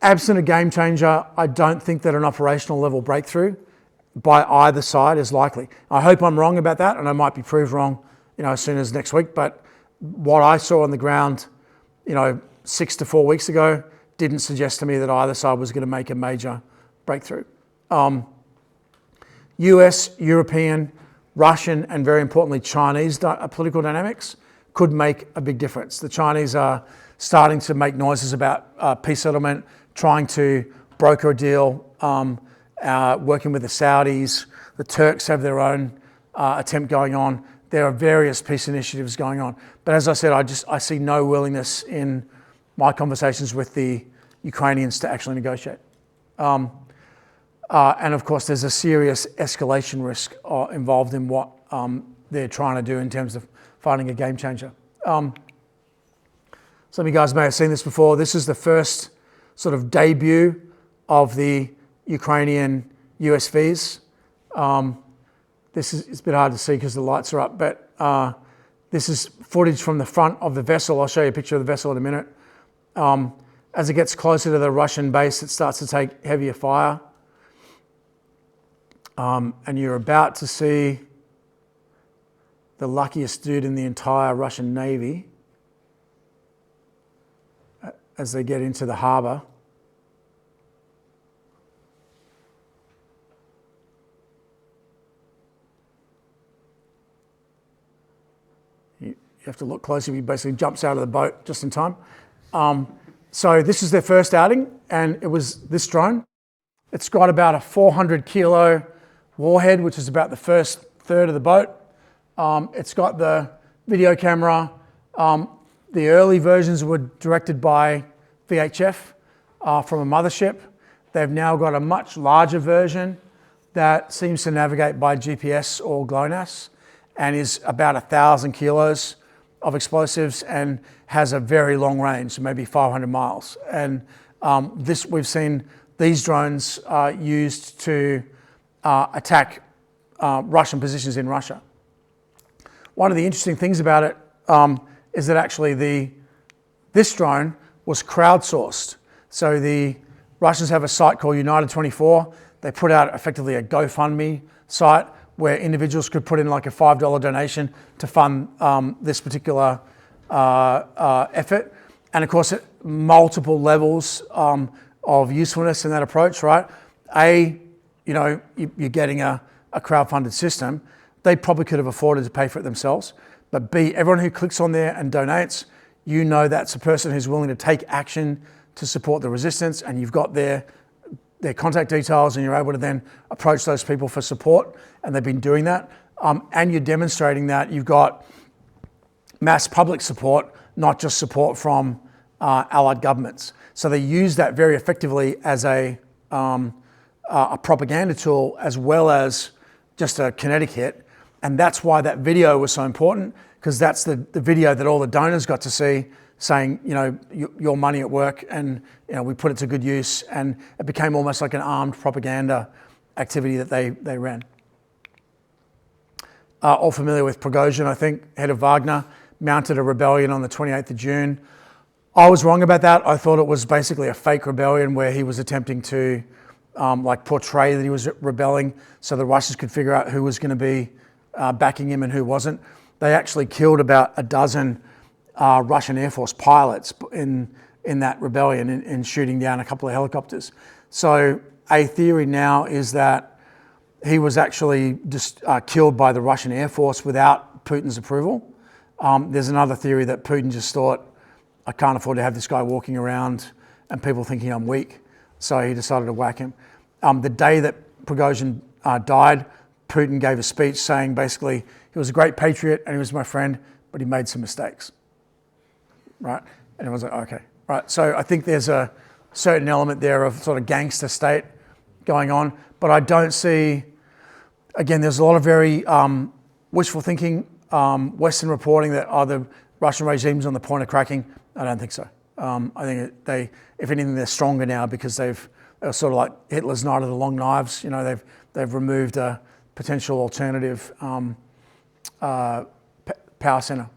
Absent a game changer, I don't think that an operational level breakthrough by either side is likely. I hope I'm wrong about that, and I might be proved wrong, as soon as next week. But what I saw on the ground, 6 to 4 weeks ago, didn't suggest to me that either side was going to make a major breakthrough. US, European, Russian, and very importantly Chinese political dynamics could make a big difference. The Chinese are starting to make noises about peace settlement, trying to broker a deal, working with the Saudis. The Turks have their own attempt going on. There are various peace initiatives going on. But as I said, I see no willingness in my conversations with the Ukrainians to actually negotiate. And of course, there's a serious escalation risk involved in what they're trying to do in terms of finding a game changer. Some of you guys may have seen this before. This is the first sort of debut of the Ukrainian USVs. It's a bit hard to see because the lights are up, but this is footage from the front of the vessel. I'll show you a picture of the vessel in a minute. As it gets closer to the Russian base, it starts to take heavier fire. And you're about to see the luckiest dude in the entire Russian Navy as they get into the harbour. You have to look closely. He basically jumps out of the boat just in time. So this is their first outing, and it was this drone. It's got about a 400 kilo warhead, which is about the first third of the boat. It's got the video camera. The early versions were directed by VHF from a mothership. They've now got a much larger version that seems to navigate by GPS or GLONASS and is about 1,000 kilos of explosives and has a very long range, maybe 500 miles. And we've seen these drones used to attack Russian positions in Russia. One of the interesting things about it is that actually this drone was crowdsourced. So the Russians have a site called United 24. They put out effectively a GoFundMe site where individuals could put in like a $5 donation to fund this particular effort. And of course, multiple levels of usefulness in that approach, right? You're getting a crowdfunded system. They probably could have afforded to pay for it themselves. But B, everyone who clicks on there and donates, that's a person who's willing to take action to support the resistance, and you've got their contact details, and you're able to then approach those people for support, and they've been doing that. And you're demonstrating that you've got mass public support, not just support from allied governments. So they use that very effectively as a propaganda tool as well as just a kinetic hit. And that's why that video was so important, because that's the video that all the donors got to see, saying, your money at work, and we put it to good use, and it became almost like an armed propaganda activity that they ran. All familiar with Prigozhin, I think, head of Wagner, mounted a rebellion on the 28th of June. I was wrong about that. I thought it was basically a fake rebellion where he was attempting to like portray that he was rebelling so the Russians could figure out who was going to be backing him and who wasn't. They actually killed about a dozen Russian Air Force pilots in that rebellion in shooting down a couple of helicopters. So a theory now is that he was actually just killed by the Russian Air Force without Putin's approval. There's another theory that Putin just thought, I can't afford to have this guy walking around and people thinking I'm weak. So he decided to whack him. The day that Prigozhin died, Putin gave a speech saying basically he was a great patriot and he was my friend, but he made some mistakes, right? And everyone's like, okay, right. So I think there's a certain element there of sort of gangster state going on, but I don't see, again, there's a lot of very wishful thinking, Western reporting that the Russian regime's on the point of cracking. I don't think so. I think if anything, they're stronger now because they're sort of like Hitler's Night of the Long Knives. You know, they've removed a potential alternative power center.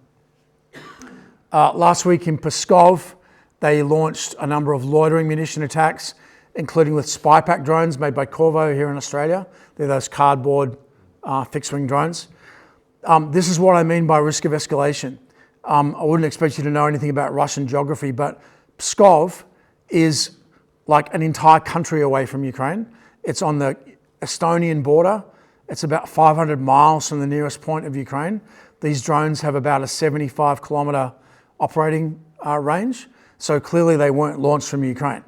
Last week in Pskov, they launched a number of loitering munition attacks, including with spy pack drones made by Corvo here in Australia. They're those cardboard fixed-wing drones. This is what I mean by risk of escalation. I wouldn't expect you to know anything about Russian geography, but Pskov is like an entire country away from Ukraine. It's on the Estonian border. It's about 500 miles from the nearest point of Ukraine. These drones have about a 75-kilometre operating range. So clearly they weren't launched from Ukraine.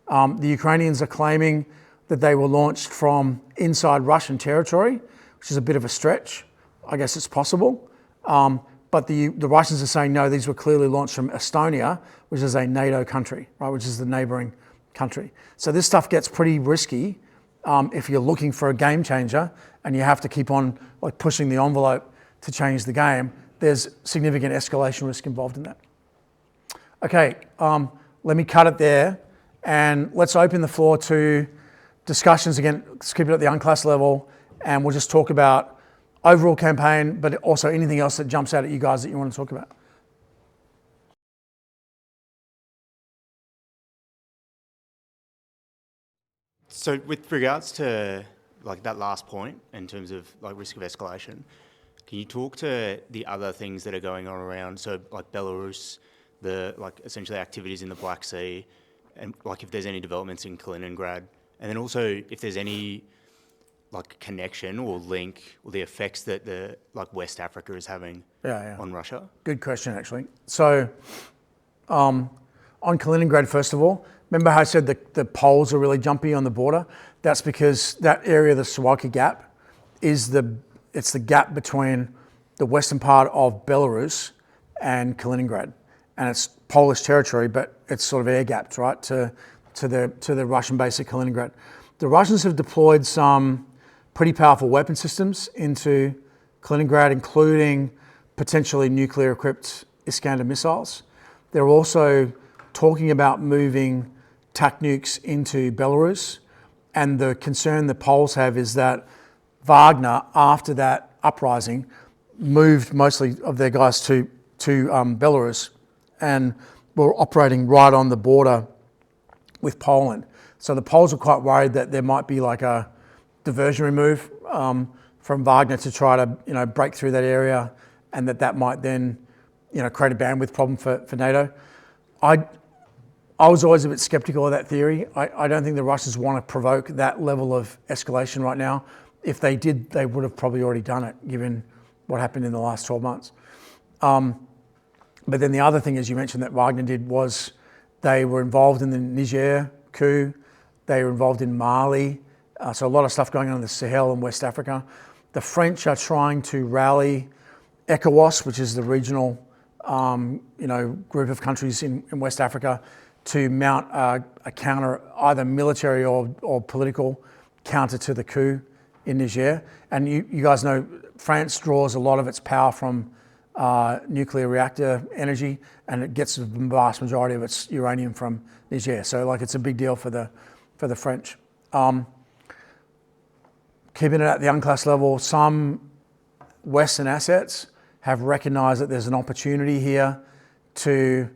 The Ukrainians are claiming that they were launched from inside Russian territory, which is a bit of a stretch. I guess it's possible. But the Russians are saying, no, these were clearly launched from Estonia, which is a NATO country, right, which is the neighbouring country. So this stuff gets pretty risky if you're looking for a game changer and you have to keep on like pushing the envelope to change the game. There's significant escalation risk involved in that. Okay, let me cut it there and let's open the floor to discussions again. Let's keep it at the unclass level and we'll just talk about overall campaign, but also anything else that jumps out at you guys that you want to talk about. So with regards to like that last point in terms of like risk of escalation, can you talk to the other things that are going on around? So like Belarus, the like essentially activities in the Black Sea, and like if there's any developments in Kaliningrad, and then also if there's any like connection or link or the effects that the like West Africa is having on Russia? Good question, actually. So on Kaliningrad, first of all, remember how I said the poles are really jumpy on the border? That's because that area, the Suwalki Gap, it's the gap between the western part of Belarus and Kaliningrad. And it's Polish territory, but it's sort of air gapped, right, to the Russian base at Kaliningrad. The Russians have deployed some pretty powerful weapon systems into Kaliningrad, including potentially nuclear-equipped Iskander missiles. They're also talking about moving TAC nukes into Belarus. And the concern the Poles have is that Wagner, after that uprising, moved mostly of their guys to Belarus and were operating right on the border with Poland. So the Poles are quite worried that there might be like a diversionary move from Wagner to try to break through that area, and that might then create a bandwidth problem for NATO. I was always a bit skeptical of that theory. I don't think the Russians want to provoke that level of escalation right now. If they did, they would have probably already done it, given what happened in the last 12 months. But then the other thing, as you mentioned, that Wagner did was they were involved in the Niger coup. They were involved in Mali. So a lot of stuff going on in the Sahel and West Africa. The French are trying to rally ECOWAS, which is the regional group of countries in West Africa, to mount a counter, either military or political counter to the coup in Niger. And you guys know France draws a lot of its power from nuclear reactor energy, and it gets the vast majority of its uranium from Niger. So like it's a big deal for the French. Keeping it at the unclass level, some Western assets have recognised that there's an opportunity here to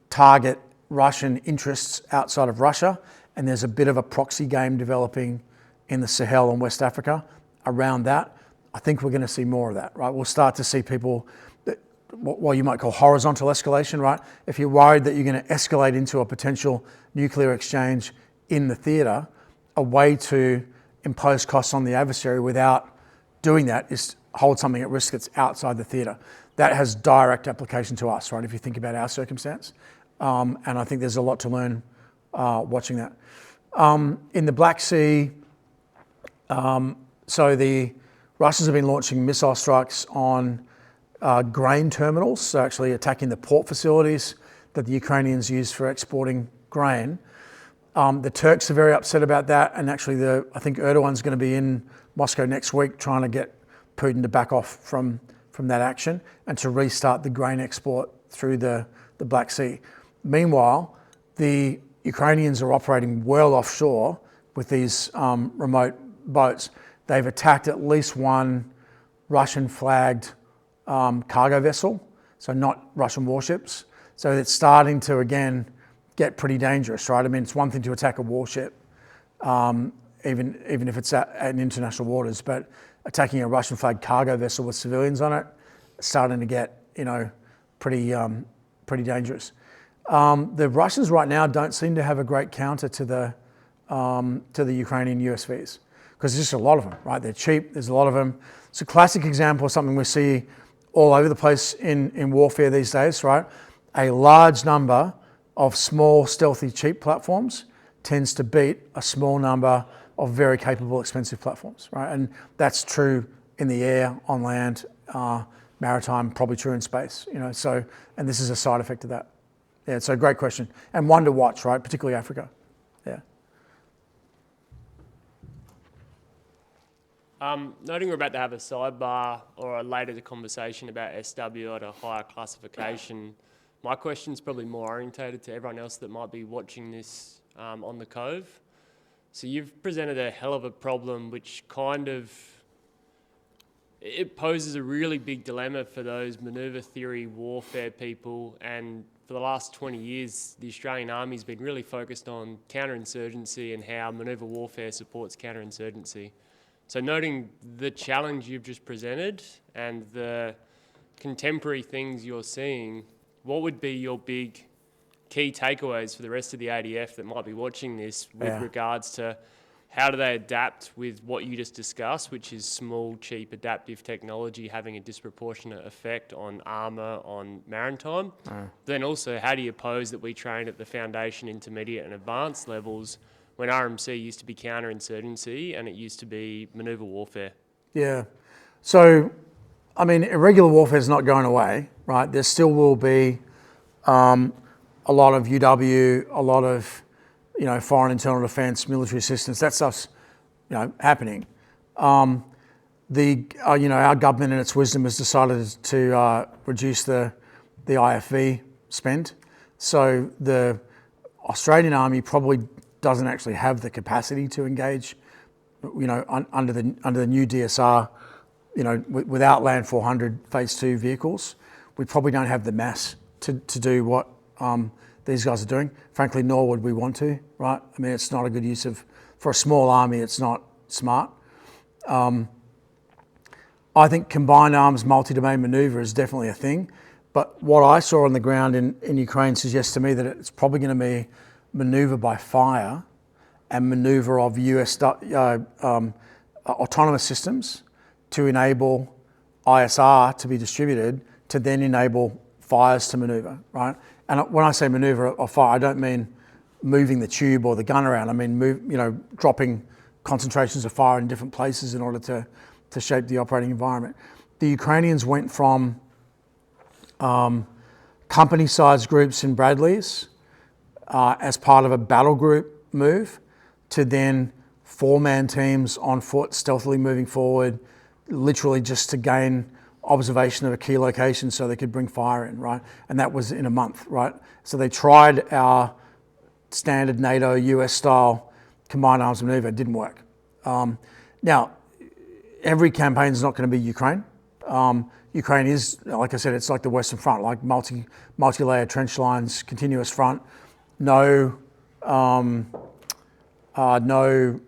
target Russian interests outside of Russia and there's a bit of a proxy game developing in the Sahel and West Africa around that. I think we're going to see more of that, right? We'll start to see people, what you might call horizontal escalation, right? If you're worried that you're going to escalate into a potential nuclear exchange in the theatre, a way to impose costs on the adversary without doing that is hold something at risk that's outside the theatre. That has direct application to us, right? If you think about our circumstance. And I think there's a lot to learn watching that. In the Black Sea, so the Russians have been launching missile strikes on grain terminals, so actually attacking the port facilities that the Ukrainians use for exporting grain. The Turks are very upset about that, and actually I think Erdogan's going to be in Moscow next week trying to get Putin to back off from that action and to restart the grain export through the Black Sea. Meanwhile, the Ukrainians are operating well offshore with these remote boats. They've attacked at least one Russian-flagged cargo vessel, so not Russian warships. So it's starting to, again, get pretty dangerous, right? I mean, it's one thing to attack a warship, even if it's in international waters, but attacking a Russian-flagged cargo vessel with civilians on it, starting to get, pretty dangerous. The Russians right now don't seem to have a great counter to the Ukrainian USVs, because there's just a lot of them, right? They're cheap, there's a lot of them. It's a classic example of something we see all over the place in warfare these days, right? A large number of small, stealthy, cheap platforms tends to beat a small number of very capable, expensive platforms, right? And that's true in the air, on land, maritime, probably true in space, so, and this is a side effect of that. Yeah, so great question. And one to watch, right? Particularly Africa. Yeah. Noting we're about to have a sidebar or a later conversation about SW at a higher classification, my question's probably more orientated to everyone else that might be watching this on the Cove. So you've presented a hell of a problem which it poses a really big dilemma for those manoeuvre theory warfare people, and for the last 20 years, the Australian Army's been really focused on counterinsurgency and how manoeuvre warfare supports counterinsurgency. So noting the challenge you've just presented and the contemporary things you're seeing, what would be your big key takeaways for the rest of the ADF that might be watching this with regards to how do they adapt with what you just discussed, which is small, cheap, adaptive technology having a disproportionate effect on armour, on maritime? Then also, how do you pose that we train at the foundation, intermediate and advanced levels when RMC used to be counterinsurgency and it used to be manoeuvre warfare? Yeah. So, I mean, irregular warfare is not going away, right? There still will be a lot of UW, a lot of foreign internal defence, military assistance. That stuff's happening. Our government in its wisdom has decided to reduce the IFV spend. So the Australian Army probably doesn't actually have the capacity to engage, under the new DSR, without Land 400 Phase 2 vehicles. We probably don't have the mass to do what these guys are doing. Frankly, nor would we want to, right? I mean, it's not a good use for a small army, it's not smart. I think combined arms, multi-domain manoeuvre is definitely a thing. But what I saw on the ground in Ukraine suggests to me that it's probably going to be manoeuvre by fire and manoeuvre of US autonomous systems to enable ISR to be distributed to then enable fires to manoeuvre, right? And when I say manoeuvre or fire, I don't mean moving the tube or the gun around. I mean, dropping concentrations of fire in different places in order to shape the operating environment. The Ukrainians went from company-sized groups in Bradleys as part of a battle group move to then 4-man teams on foot, stealthily moving forward, literally just to gain observation of a key location so they could bring fire in, right? And that was in a month, right? So they tried our standard NATO US style combined arms maneuver. It didn't work. Now, every campaign is not going to be Ukraine. Ukraine is, like I said, it's like the Western Front, like multi-layer trench lines, continuous front, no no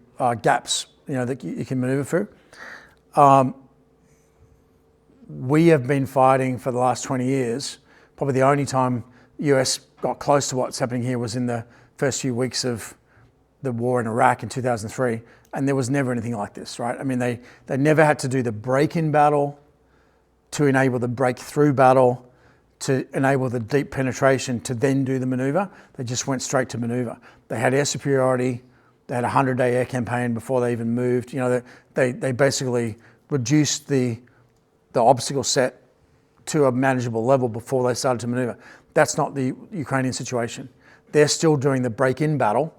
gaps, that you can maneuver through. We have been fighting for the last 20 years. Probably the only time US got close to what's happening here was in the first few weeks of the war in Iraq in 2003, and there was never anything like this, right? I mean, they never had to do the break-in battle to enable the breakthrough battle to enable the deep penetration to then do the maneuver. They just went straight to maneuver. They had air superiority. They had a 100-day air campaign before they even moved. They basically reduced the obstacle set to a manageable level before they started to maneuver. That's not the Ukrainian situation. They're still doing the break-in battle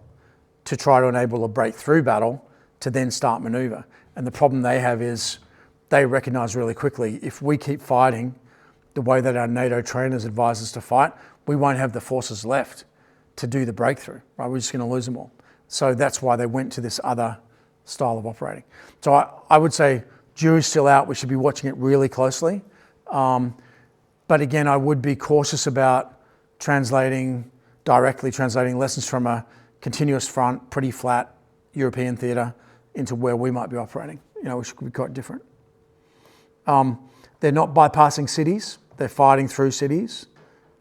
to try to enable a breakthrough battle to then start maneuver. And the problem they have is they recognize really quickly, if we keep fighting the way that our NATO trainers advise us to fight, we won't have the forces left to do the breakthrough, right? We're just going to lose them all. So that's why they went to this other style of operating. So I would say jury's still out. We should be watching it really closely. But again, I would be cautious about directly translating lessons from a continuous front, pretty flat European theatre into where we might be operating, which could be quite different. They're not bypassing cities. They're fighting through cities.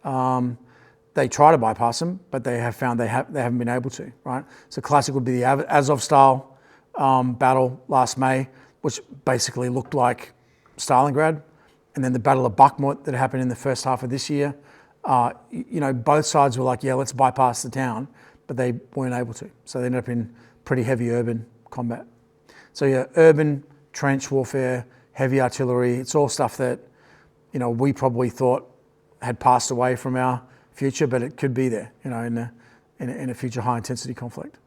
They try to bypass them, but they have found they haven't been able to, right? So classic would be the Azov-style battle last May, which basically looked like Stalingrad. And then the Battle of Bakhmut that happened in the first half of this year. Both sides were like, yeah, let's bypass the town, but they weren't able to. So they ended up in pretty heavy urban combat. So yeah, urban trench warfare, heavy artillery, it's all stuff that, we probably thought had passed away from our future, but it could be there, in a future high intensity conflict.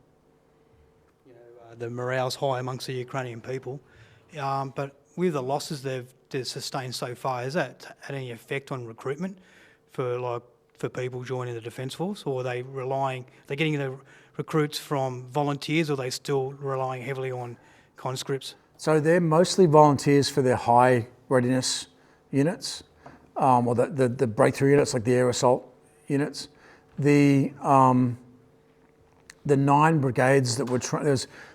The morale's high amongst the Ukrainian people, but with the losses they've sustained so far, has that had any effect on recruitment for people joining the Defence Force, or are they getting the recruits from volunteers, or are they still relying heavily on conscripts? So they're mostly volunteers for their high readiness units, or the breakthrough units, like the air assault units. The 9 brigades that were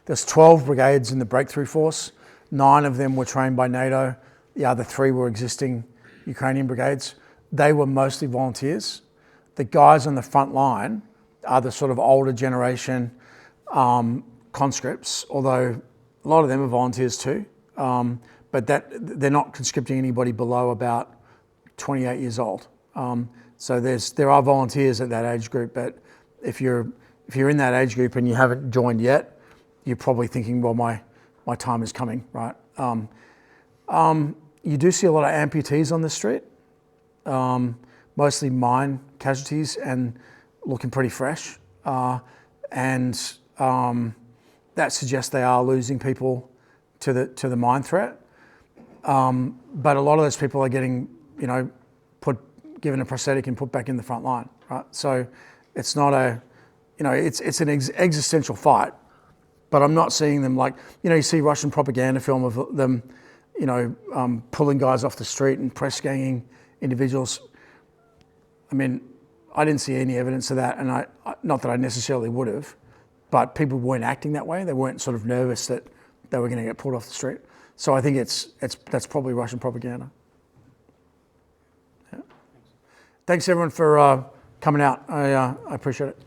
there's 12 brigades in the breakthrough force. 9 of them were trained by NATO. The other 3 were existing Ukrainian brigades. They were mostly volunteers. The guys on the front line are the sort of older generation conscripts, although a lot of them are volunteers too. But they're not conscripting anybody below about 28 years old. So there are volunteers at that age group, but if you're in that age group and you haven't joined yet, you're probably thinking, well, my time is coming, right? You do see a lot of amputees on the street, mostly mine casualties and looking pretty fresh. And that suggests they are losing people to the mine threat. But a lot of those people are getting, given a prosthetic and put back in the front line, right? So it's not it's an existential fight, but I'm not seeing them like, you see Russian propaganda film of them, pulling guys off the street and press ganging individuals. I mean, I didn't see any evidence of that, and not that I necessarily would have, but people weren't acting that way. They weren't sort of nervous that they were going to get pulled off the street. So I think that's probably Russian propaganda. Yeah. Thanks everyone for coming out. I appreciate it.